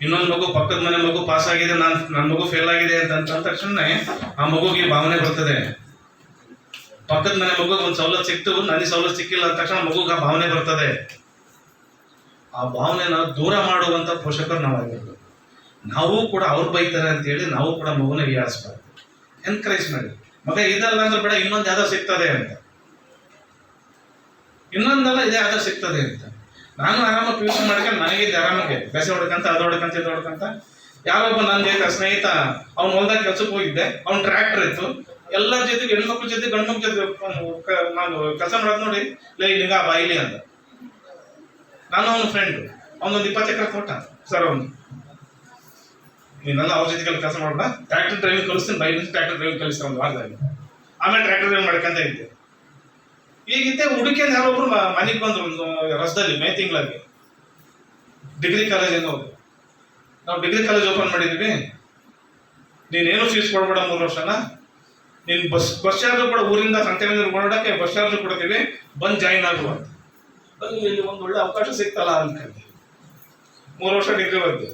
ಇನ್ನೊಂದು ಮಗು ಪಕ್ಕದ ಮನೆ ಮಗು ಪಾಸ್ ಆಗಿದೆ, ನನ್ನ ಮಗು ಫೇಲ್ ಆಗಿದೆ ಅಂತ ತಕ್ಷಣ ಆ ಮಗುಗೆ ಭಾವನೆ ಬರ್ತದೆ. ಪಕ್ಕದ ಮನೆ ಮಗು ಒಂದು ಸವಲತ್ತು ಸಿಕ್ತು, ನನಗೆ ಸವಲತ್ತು ಸಿಕ್ಕಿಲ್ಲ ಅಂದ ತಕ್ಷಣ ಮಗುಗೆ ಆ ಭಾವನೆ ಬರ್ತದೆ. ಆ ಭಾವನೆನ ದೂರ ಮಾಡುವಂತ ಪೋಷಕರು ನಾವಾಗಿರ್ಬೇಕು. ನಾವು ಕೂಡ ಅವ್ರು ಬೈತಾರೆ ಅಂತೇಳಿ ನಾವು ಕೂಡ ಮಗುನ ಹೀಯಾಳಿಸ್ಬಾರ್ದು, ಎನ್ಕರೇಜ್ ಮಾಡಿ. ಮಗ ಇದಲ್ಲ ಅಂದ್ರೆ ಬೇಡ, ಇನ್ನೊಂದು ಯಾವ್ದೋ ಸಿಗ್ತದೆ ಅಂತ, ಇನ್ನೊಂದಲ್ಲ ಇದೇ ಯಾವ್ದೋ ಸಿಗ್ತದೆ ಅಂತ. ನಾನು ಆರಾಮಾಗಿ PUC ಮಾಡ್ಕೊಂಡು ನನಗಿದ್ದೆ ಆರಾಮಾಗೆ ಬೆಸೆ ಹೊಡ್ಕಂತ ಅದು ಹೊಡ್ಕಂತ ಇದು ಹೊಡ್ಕಂತ. ಯಾರೊಬ್ಬ ನನ್ನ ಸ್ನೇಹಿತ ಅವ್ನು ಹೊಲ್ದಾಗ ಕೆಲ್ಸಕ್ಕೆ ಹೋಗಿದ್ದೆ, ಅವ್ನು ಟ್ರ್ಯಾಕ್ಟರ್ ಇತ್ತು. ಎಲ್ಲರ ಜೊತೆಗೆ ಹೆಣ್ಮಕ್ಳ ಜೊತೆ ಗಂಡು ಮಕ್ಳ ಜೊತೆ ನಾನು ಕೆಲಸ ಮಾಡೋದು ನೋಡಿ, ಲೈ ನಿಂಗ ಬಾಯಿಲಿ ಅಂತ. ನಾನು ಅವನ ಫ್ರೆಂಡ್, ಅವನೊಂದು 20 ಎಕರೆ ಕೊಟ್ಟ. ಸರ್ ಅವನು ನೀನೆಲ್ಲ ಅವ್ರ ಜೊತೆಗೆಲ್ಲ ಕೆಲಸ ಮಾಡ್ಬೇಡ, ಟ್ರ್ಯಾಕ್ಟರ್ ಡ್ರೈವಿಂಗ್ ಕಲಿಸ್ತೀನಿ, ಬೈಲಿ ಟ್ರ್ಯಾಕ್ಟರ್ ಡ್ರೈವಿಂಗ್ ಕಲಿಸ್ತಾರೆ ಒಂದು ವಾರದಲ್ಲಿ. ಆಮೇಲೆ ಟ್ರ್ಯಾಕ್ಟರ್ ಡ್ರೈವಿಂಗ್ ಮಾಡ್ಕೊಂತ ಇದ್ದೆ. ಈಗಿದ್ದೆ ಹುಡುಕಿಯನ್ ಯಾರೊಬ್ರು ಮನೆಗೆ ಬಂದ್ರು ಒಂದು ರಸದಲ್ಲಿ ಮೇ ತಿಂಗಳಲ್ಲಿ. ಡಿಗ್ರಿ ಕಾಲೇಜ್ ಹೋದ್ರು. ನಾವು ಡಿಗ್ರಿ ಕಾಲೇಜ್ ಓಪನ್ ಮಾಡಿದ್ವಿ. ನೀನೇನು ಫೀಸ್ ಕೊಡ್ಬೇಡ 3 ವರ್ಷನ, ನೀನು ಬಸ್ ಚಾರ್ಜ್ ಕೂಡ ಊರಿಂದ ಸಂತೆಯಿಂದ ಓಡಾಡಕ್ಕೆ ಬಸ್ ಚಾರ್ಜ್ ಕೊಡ್ತೀವಿ, ಬಂದು ಜಾಯಿನ್ ಆಗುವ ಅಂತ. ಇಲ್ಲಿ ಒಂದು ಒಳ್ಳೆ ಅವಕಾಶ ಸಿಗ್ತಲ್ಲ ಅನ್ಕೊಂಡು 3 ವರ್ಷ ಡಿಗ್ರಿ ಬಂದು.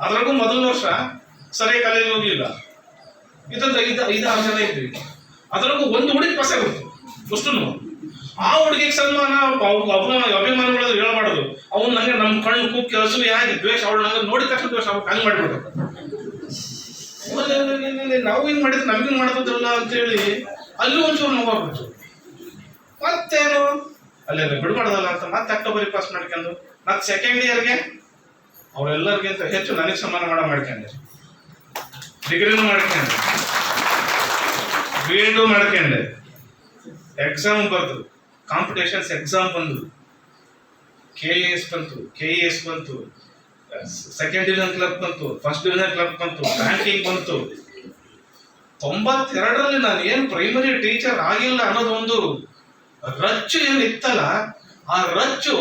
ಅದ್ರಾಗೂ ಮೊದಲನೇ ವರ್ಷ ಸರಿಯಾಗಿ ಕಾಲೇಜ್ ಹೋಗ್ಲಿಲ್ಲ. ಇದೊಂದು 5-6 ಜನ ಇದ್ವಿ. ಅದ್ರಾಗೂ ಒಂದು ಹುಡುಗಿ ಪಾಸ್ ಆಗುತ್ತೆ ಅಷ್ಟು. ಆ ಹುಡುಗಿಗೆ ಸನ್ಮಾನ ಅಭಿಮಾನಗಳು ಹೇಳ್ಬಾರ್ದು. ಅವ್ನು ನಂಗೆ ನಮ್ಮ ಕಣ್ಣು ಕೂಗ್ ಕೆಲಸ ಯಾಕೆ ದ್ವೇಷ, ಅವಳು ನಂಗೆ ನೋಡಿದ ತಕ್ಷಣ ದ್ವೇಷ, ಅವ್ರು ಹಂಗೆ ಮಾಡ್ಬಿಟ್ಟು ನಾವು ಹಿಂಗ್ ಮಾಡಿದ್ರೆ ನಮಗಿಂಗ್ ಮಾಡೋದಿಲ್ಲ ಅಂತೇಳಿ ಅಲ್ಲೂ ಒಂಚೂರು ನೋವಾಗ್ಬಿಟ್ಟು ಮತ್ತೇನು ಅಲ್ಲೇ ಬಿಡ್ಬಾರ್ದಲ್ಲ ಅಂತ ಮತ್ತೆ ಅಕ್ಟೋಬರ್ ಪಾಸ್ ಮಾಡ್ಕೊಂಡು ಮತ್ತೆ ಸೆಕೆಂಡ್ ಇಯರ್ಗೆ ಅವರೆಲ್ಲರಿಗಿಂತ ಹೆಚ್ಚು ನನಗೆ ಸನ್ಮಾನ ಮಾಡ್ಕೊಂಡೆ. ಡಿಗ್ರಿನೂ ಮಾಡ್ಕೊಂಡೆ, B.Ed ಮಾಡ್ಕೊಂಡೆ. ಎಕ್ಸಾಮ್ ಬಂತು, ಕಾಂಪಿಟೇಷನ್ಸ್ ಎಕ್ಸಾಮ್ ಬಂದು KAS ಬಂತು, KES ಬಂತು, ಸೆಕೆಂಡ್ ಡಿವಿಷನ್ ಕ್ಲರ್ಕ್ ಬಂತು, ಫಸ್ಟ್ ಡಿವಿಷನ್ ಕ್ಲರ್ಕ್ ಬಂತು, ಬ್ಯಾಂಕಿಂಗ್ ಬಂತು. 92ರಲ್ಲಿ ನಾನು ಏನು ಪ್ರೈಮರಿ ಟೀಚರ್ ಆಗಿಲ್ಲ ಅನ್ನೋದು ಒಂದು ರಚ್ಚು ಏನು ಇತ್ತಲ್ಲ, ಆ ರಚ್ಚು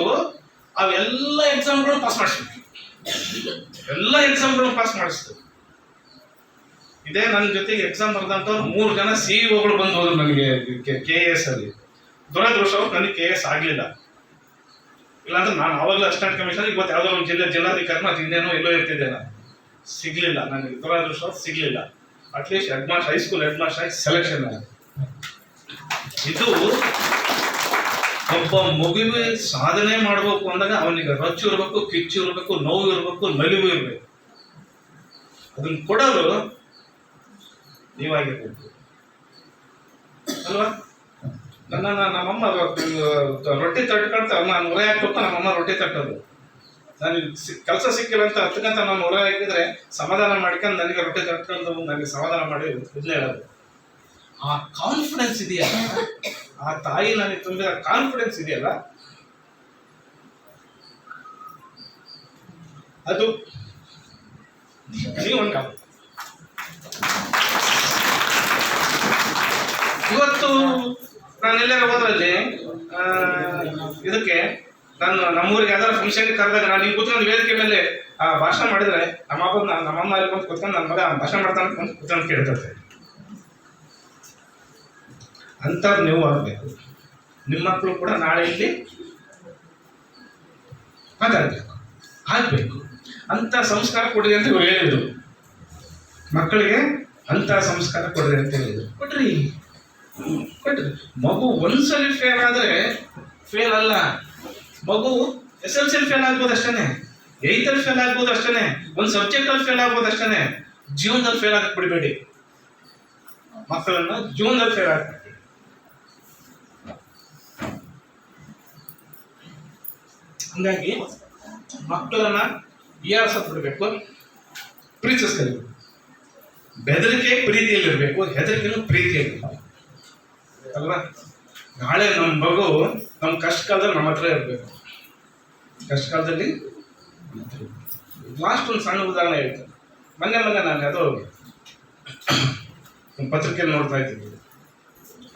ಅವೆಲ್ಲ ಎಕ್ಸಾಮ್ಗಳು ಪಾಸ್ ಮಾಡಿಸ್ಬಿಟ್ಟು, ಎಲ್ಲ ಎಕ್ಸಾಮ್ಗಳನ್ನು ಪಾಸ್ ಮಾಡಿಸ್ತು. ಇದೇ ನನ್ನ ಜೊತೆಗೆ ಎಕ್ಸಾಮ್ ಬರ್ದಂಥವ್ರು 3 ಜನ CEO ಬಂದು ಹೋದ್ರು ನನಗೆ KAS ಅಲ್ಲಿ. ದುರದೃಷ್ಟವ್ರು ನನಗೆ KAS ಆಗಲಿಲ್ಲ. ಇಲ್ಲಾಂದ್ರೆ ನಾನು ಅವಾಗಲೂ ಅಸಿಸ್ಟೆಂಟ್ ಕಮಿಷನರ್, ಇವತ್ತು ಯಾವುದೋ ಒಂದು ಜಿಲ್ಲಾಧಿಕಾರಿ ಮತ್ತು ಇನ್ನೇನೋ ಎಲ್ಲೋ ಇರ್ತಿದ್ದೆ. ನಾನು ಸಿಗ್ಲಿಲ್ಲ, ನನಗೆ ದುರದೃಷ್ಟ ಸಿಗ್ಲಿಲ್ಲ. ಅಟ್ಲೀಸ್ಟ್ ಹೈಸ್ಕೂಲ್ ಹೆಡ್ ಮಾಸ್ಟರ್ ಆಗಿ ಸೆಲೆಕ್ಷನ್ ಆಗಿದೆ. ಒಬ್ಬ ಮಗುವಿಗೆ ಸಾಧನೆ ಮಾಡಬೇಕು ಅಂದಾಗ ಅವನಿಗೆ ರೊಚ್ಚು ಇರಬೇಕು, ಕಿಚ್ಚು ಇರಬೇಕು, ನೋವು ಇರಬೇಕು, ನಲಿವು ಇರಬೇಕು. ಅದನ್ನ ಕೊಡೋರು ನೀವಾಗಿರ್ಬೇಕು ಅಲ್ವಾ? ನಮ್ಮಮ್ಮ ರೊಟ್ಟಿ ತಟ್ಕೊಳ್ತಾ ನಾನು ಉರೆ ಹಾಕ್ಬೇಕು, ನಮ್ಮಮ್ಮ ರೊಟ್ಟಿ ತಟ್ಟೋದು. ನನಗೆ ಕೆಲಸ ಸಿಕ್ಕಿಲ್ಲ ಅಂತ ಹತ್ತಕ್ಕಂತ ನಾನು ಉರೆ ಹಾಕಿದ್ರೆ ಸಮಾಧಾನ ಮಾಡ್ಕೊಂಡು ನನಗೆ ರೊಟ್ಟಿ ತಟ್ಕೊಂಡು ನನಗೆ ಸಮಾಧಾನ ಮಾಡಿ ಇದನ್ನೇ ಹೇಳೋದು. ಆ ಕಾನ್ಫಿಡೆನ್ಸ್ ಇದೆಯಲ್ಲ, ಆ ತಾಯಿ ನನಗೆ ತುಂಬಿದ ಕಾನ್ಫಿಡೆನ್ಸ್ ಇದೆಯಲ್ಲ, ಅದು ನೀವೊಂದು ಇವತ್ತು ನಾನೆಲ್ಲರ ಹೋದ್ರಲ್ಲಿ ಇದಕ್ಕೆ ನಾನು ನಮ್ಮೂರಿಗೆ ಯಾವ್ದಾರು ಫಂಕ್ಷನ್ಗೆ ಕರೆದಾಗ ನಾನು ಹಿಂಗೆ ಕೂತ್ಕೊಂಡು ವೇದಿಕೆ ಮೇಲೆ ಭಾಷಣ ಮಾಡಿದ್ರೆ ನಮ್ಮಮ್ಮ ಅಲ್ಲಿ ಬಂದು ಕೂತ್ಕೊಂಡು ನನ್ನ ಮಗ ಭಾಷಣ ಮಾಡ್ತಾನೆ ಬಂದು ಕೂತ್ಕೊಂಡು ಕೇಳ್ತದೆ. ಅಂಥವ್ರು ನೀವು ಆಗಬೇಕು. ನಿಮ್ಮ ಮಕ್ಕಳು ಕೂಡ ನಾಳೆ ಇಲ್ಲಿ ಮಾತಾಡಬೇಕು, ಆಗಬೇಕು. ಅಂಥ ಸಂಸ್ಕಾರ ಕೊಡ್ರಿ ಅಂತ ಇವ್ರು ಹೇಳಿದ್ರು. ಮಕ್ಕಳಿಗೆ ಅಂಥ ಸಂಸ್ಕಾರ ಕೊಡ್ರಿ ಅಂತ ಹೇಳಿದ್ರು. ಕೊಟ್ರಿ. ಮಗು ಒಂದ್ಸಲಿ ಫೇಲ್ ಆದ್ರೆ ಫೇಲ್ ಅಲ್ಲ. ಮಗು SLC ಫೇಲ್ ಆಗ್ಬೋದು ಅಷ್ಟೇನೆ, 8th ಫೇಲ್ ಆಗ್ಬೋದು ಅಷ್ಟೇನೆ, ಒಂದು ಸಬ್ಜೆಕ್ಟ್ ಅಲ್ಲಿ ಫೇಲ್ ಆಗ್ಬೋದು ಅಷ್ಟೇನೆ. ಜೀವನದಲ್ಲಿ ಫೇಲ್ ಆಗಕ್ ಬಿಡಬೇಡಿ. ಮಕ್ಕಳನ್ನ ಜೀವನದಲ್ಲಿ ಫೇಲ್ ಆಗ್ಬೇಕು. ಹಂಗಾಗಿ ಮಕ್ಕಳನ್ನ ಹೀಯಾಳಿಸೋದು ಬಿಡಬೇಕು, ಪ್ರೀತಿಸ್ಕಬೇಕು. ಬೆದರಿಕೆ ಪ್ರೀತಿಯಲ್ಲಿರ್ಬೇಕು, ಹೆದರಿಕೆನೂ ಪ್ರೀತಿಯಲ್ಲಿರ್ಬೇಕು ಅಲ್ವಾ? ನಾಳೆ ನಮ್ಮ ಮಗು ನಮ್ಮ ಕಷ್ಟ ಕಾಲದಲ್ಲಿ ನಮ್ಮ ಹತ್ರ ಇರಬೇಕು. ಕಷ್ಟ ಕಾಲದಲ್ಲಿ ಲಾಸ್ಟ್ ಒಂದು ಸಣ್ಣ ಉದಾಹರಣೆ ಹೇಳ್ತೀನಿ. ಮೊನ್ನೆ ನಾನು ಯಾವುದೋ ಪತ್ರಿಕೆಯಲ್ಲಿ ನೋಡ್ತಾ ಇದ್ದೀನಿ.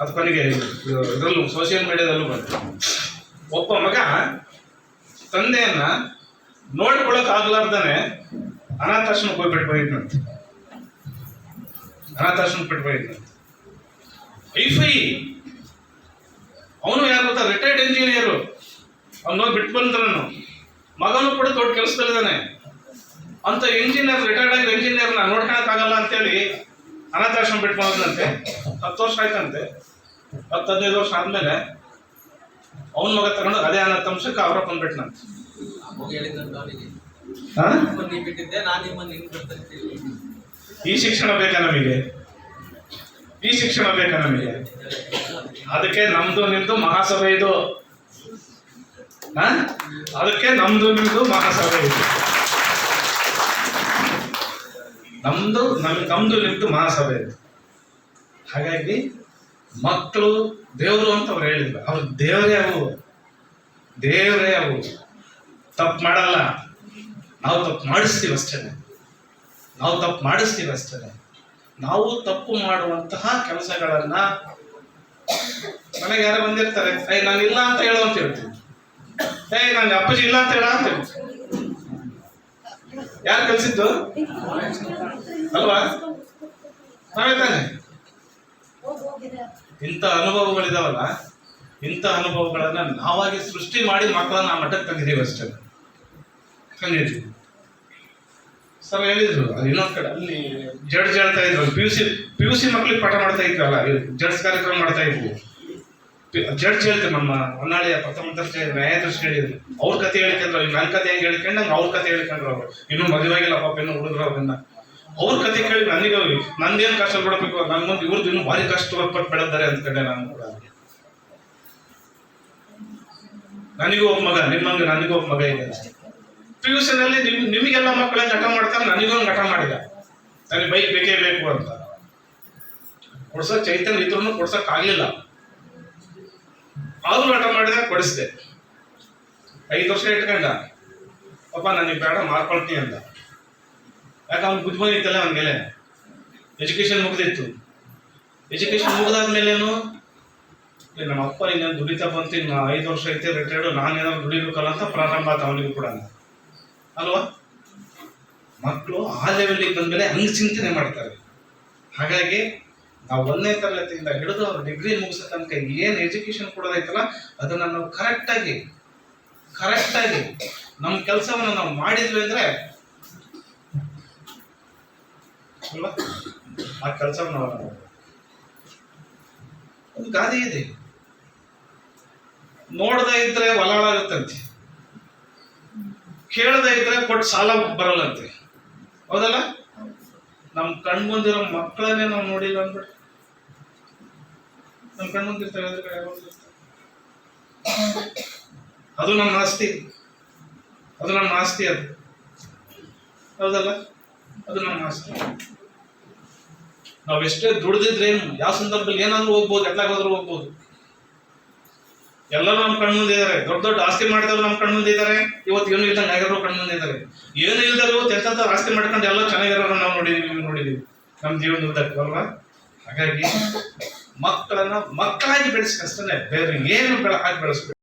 ಅದು ಕೊನೆಗೆ ಇದರಲ್ಲೂ ಸೋಷಿಯಲ್ ಮೀಡಿಯಾದಲ್ಲೂ ಬಂತು. ಒಬ್ಬ ಮಗ ತಂದೆಯನ್ನ ನೋಡ್ಕೊಳಕ್ ಆಗ್ಲಾರ್ದಾನೆ ಅನಾಥಾಶ್ರಮಕ್ಕೆ ಹೋಗಿ ಬಿಟ್ಟು ಬಂದಿದ್ನಂತೆ. ಅನಾಥಾಶ್ರಮಕ್ಕೆ ಬಿಟ್ಟು ಬಂದಿದ್ನಂತೆ. ಐಫೈ ಅವನು ಯಾರು ಗೊತ್ತಾ? Retired engineer. ಅವ್ನು ಹೋಗಿ ಬಿಟ್ಟು ಬಂದ್ರನು. ಮಗನು ಕೂಡ ದೊಡ್ಡ ಕೆಲಸದಲ್ಲಿದ್ದಾನೆ. ಅಂತ ಇಂಜಿನಿಯರ್, ರಿಟೈರ್ಡ್ ಆಗಿ ಇಂಜಿನಿಯರ್ನ ನೋಡ್ಕೊಳಕ್ ಆಗಲ್ಲ ಅಂತೇಳಿ ಅನಾಥಾಶ್ರಮ ಬಿಟ್ಟು ಬಂದಂತೆ. 10 ವರ್ಷ ಆಯ್ತಂತೆ. 10-15 ವರ್ಷ ಆದ್ಮೇಲೆ ಅವನ ಮಗ ತಗೊಂಡು ಅದೇ ಅನಾಥಾಂಶಕ್ಕೆ ಅವರಪ್ಪನ ಬಿಟ್ಟನಂತೆ. ಈ ಶಿಕ್ಷಣ ಬೇಕಾ ನಮಗೆ? ಈ ಶಿಕ್ಷಣ ಬೇಕಾ ನಮಗೆ? ಅದಕ್ಕೆ ನಮ್ದು ನಿಮ್ದು ಮಹಾಸಭೆ ಇದು. ಅದಕ್ಕೆ ನಮ್ದು ನಿಮ್ದು ಮಹಾಸಭೆ ಇದು. ನಮ್ದು ನಿಮ್ದು ಮಹಾಸಭೆ ಇದು. ಹಾಗಾಗಿ ಮಕ್ಕಳು ದೇವರು ಅಂತ ಅವ್ರು ಹೇಳಿದ್ರು. ಅವ್ರು ದೇವರೇ ಅವು ತಪ್ಪು ಮಾಡಲ್ಲ. ನಾವು ತಪ್ಪು ಮಾಡಿಸ್ತೀವಿ ಅಷ್ಟೇ. ನಾವು ತಪ್ಪು ಮಾಡುವಂತಹ ಕೆಲಸಗಳನ್ನ ನನಗೆ ಯಾರು ಬಂದಿರ್ತಾರೆ, ನಾನು ಇಲ್ಲ ಅಂತ ಹೇಳು ಅಂತ ಹೇಳ್ತೀನಿ. ನಾನು ಅಪ್ಪಾಜಿ ಇಲ್ಲ ಅಂತ ಹೇಳ ಅಂತ ಹೇಳ್ತೀನಿ. ಯಾರು ಕಲಿಸಿದ್ದು ಅಲ್ವಾ? ನಾವೇ ತಾನೆ. ಇಂಥ ಅನುಭವಗಳಿದಾವಲ್ಲ, ಇಂಥ ಅನುಭವಗಳನ್ನ ನಾವಾಗಿ ಸೃಷ್ಟಿ ಮಾಡಿ ಮಕ್ಕಳನ್ನ ಆ ಮಟ್ಟಕ್ಕೆ ತಂದಿದ್ದೀವಿ ಅಷ್ಟೇ. ತಂದಿದ್ದೀವಿ. ಸರ್ ಹೇಳಿದ್ರು ಅದು ಇನ್ನೊಂದ್ ಕಡೆ ಅಲ್ಲಿ ಜಡ್ಜ್ ಹೇಳ್ತಾ ಇದ್ರು. ಪಿ ಯು ಸಿ ಮಕ್ಳಿಗೆ ಪಾಠ ಮಾಡ್ತಾ ಇದ್ವಲ್ಲ, ಜಡ್ಜ್ ಕಾರ್ಯಕ್ರಮ ಮಾಡ್ತಾ ಇದ್ವಿ. ಜಡ್ಜ್ ಹೇಳ್ತಾರೆ, ನಮ್ಮ ಹೊನ್ನಾಳಿಯ ಪ್ರಥಮ ದರ್ಜೆ ನ್ಯಾಯಾಧೀಶ ಹೇಳಿದ್ರು. ಅವ್ರ ಕತೆ ಹೇಳ್ಕೊಂಡ್ರು. ನನ್ನ ಕತೆ ಹೆಂಗೆ ಹೇಳ್ಕೊಂಡು ನಂಗೆ ಅವ್ರ ಕತೆ ಹೇಳ್ಕೊಂಡ್ರು. ಅವ್ರು ಇನ್ನೂ ಮದುವೆಯಾಗಿಲ್ಲ ಪಾಪ, ಇನ್ನೂ ಹುಡುಗರು. ಅವ್ರನ್ನ ಅವ್ರ ಕತೆ ಕೇಳಿ ನನಗೆ ನಂದೇನು ಕಷ್ಟ ಬಿಡಬೇಕು, ನನ್ನ ಮುಂದೆ ಇವ್ರದ್ದು ಇನ್ನೂ ಭಾರಿ ಕಷ್ಟಪಟ್ಟು ಬೆಳೆದಾರೆ ಅಂದ್ಕೊಂಡೆ. ನಾನು ಕೂಡ ನನಗೂ ಒಬ್ಬ ಮಗ, ನಿಮ್ಮಂಗೆ ನನಗೂ ಒಬ್ಬ ಮಗ ಇದೆ. PUC ನಲ್ಲಿ ನಿಮಗೆಲ್ಲ ಮಕ್ಕಳನ್ನ ಹಠ ಮಾಡ್ತಾರೆ, ನನಗೊಂದು ಹಠ ಮಾಡಿದ. ನನಗೆ ಬೈಕ್ ಬೇಕೇ ಬೇಕು ಅಂತ ಕೊಡ್ಸೋ ಚೈತನ್ಯ ಇದ್ರೂ ಕೊಡ್ಸಕ್ ಆಗ್ಲಿಲ್ಲ. ಆದ್ರೂ ಹಠ ಮಾಡಿದಾಗ ಕೊಡಿಸ್ದೆ. 5 ವರ್ಷ ಇಟ್ಕೊಂಡ. ಪಾಪ ನನಗೆ ಬೇಡ ಮಾಡ್ಕೊಳ್ತೀನಿ ಅಂತ. ಯಾಕೆ ಅವ್ನು ಬುದ್ಧಿ ಬಂದಿತ್ತಲ್ಲ ಅವನ ಮೇಲೆ. ಎಜುಕೇಶನ್ ಮುಗ್ದಿತ್ತು. ಎಜುಕೇಶನ್ ಮುಗಿದಾದ್ಮೇಲೇನು ನಮ್ಮ ಅಪ್ಪ ಇನ್ನೇನು ದುಡಿತಾ ಬಂತು, ಇನ್ನು 5 ವರ್ಷ ಐತೆ ರಿಟೈರ್ಡ್, ನಾನೇನಾದ್ರು ದುಡಿಬೇಕಲ್ಲ ಅಂತ ಪ್ರಾರಂಭ ಆತ ಅವನಿಗೂ ಕೂಡ ಅಲ್ವಾ? ಮಕ್ಕಳು ಆ ಲೆವೆಲ್ಗೆ ಬಂದ್ಮೇಲೆ ಹಂಗೆ ಚಿಂತನೆ ಮಾಡ್ತಾರೆ. ಹಾಗಾಗಿ ನಾವು 1ನೇ ತರಗತಿಯಿಂದ ಹಿಡಿದು ಅವ್ರು ಡಿಗ್ರಿ ಮುಗಿಸೋ ತನಕ ಏನು ಎಜುಕೇಶನ್ ಕೊಡೋದೈತಲ್ಲ, ಅದನ್ನ ನಾವು ಕರೆಕ್ಟಾಗಿ ನಮ್ಮ ಕೆಲಸವನ್ನು ನಾವು ಮಾಡಿದ್ವಿ ಅಂದ್ರೆ ಅಲ್ವಾ, ಆ ಕೆಲಸವನ್ನು ನಾವು ಒಂದು ಗಾದೆ ಇದೆ. ನೋಡದೇ ಇದ್ರೆ ಹೊಲ ಹಾಳಾಗುತ್ತಂತೆ, ಕೇಳದೇ ಇದ್ರೆ ಕೊಟ್ಟು ಸಾಲ ಬರಲ್ಲಂತೆ. ಹೌದಲ್ಲ? ನಮ್ ಕಣ್ ಮುಂದಿರೋ ಮಕ್ಕಳನ್ನೇ ನಾವು ನೋಡಿಲ್ಲ ಅಂದ್ಬಿಟ್ಟು ನಮ್ ಕಣ್ ಮುಂದಿರ್ತಾರೆ, ಅದು ನಮ್ಮ ಆಸ್ತಿ, ಅದು ನಮ್ಮ ಆಸ್ತಿ. ಅದು ಹೌದಲ್ಲ? ಅದು ನಮ್ಮ ಆಸ್ತಿ. ನಾವೆಷ್ಟೇ ದುಡ್ದಿದ್ರೇನು, ಯಾವ ಸಂದರ್ಭದಲ್ಲಿ ಏನಾದ್ರೂ ಹೋಗ್ಬೋದು, ಎಟ್ಲಾಗಾದ್ರೂ ಹೋಗ್ಬೋದು. ಎಲ್ಲರೂ ನಮ್ಮ ಕಣ್ಮುಂದೆ ಇದ್ದಾರೆ. ದೊಡ್ಡ ದೊಡ್ಡ ಆಸ್ತಿ ಮಾಡಿದವರು ನಮ್ಮ ಕಣ್ಮುಂದೆ ಇದ್ದಾರೆ. ಇವತ್ತು ಏನು ಇಲ್ದಂಗೆ ಆಗಿರೋ ಕಣ್ಮುಂದೆ ಇದ್ದಾರೆ. ಏನು ಇಲ್ದಾರೆ ಇವತ್ತು ಎಂತ ಆಸ್ತಿ ಮಾಡ್ಕೊಂಡು ಎಲ್ಲ ಚೆನ್ನಾಗಿರೋರು ನಾವು ನೋಡಿದೀವಿ ನಮ್ಮ ಜೀವನದುದ್ದಕ್ಕೂ ಅಲ್ವಾ? ಹಾಗಾಗಿ ಮಕ್ಕಳನ್ನ ಮಕ್ಕಳಾಗಿ ಬೆಳೆಸ್ಕಷ್ಟೇ, ಬೇರೆ ಏನು ಹಾಕಿ ಬೆಳೆಸ್ಬೇಕು.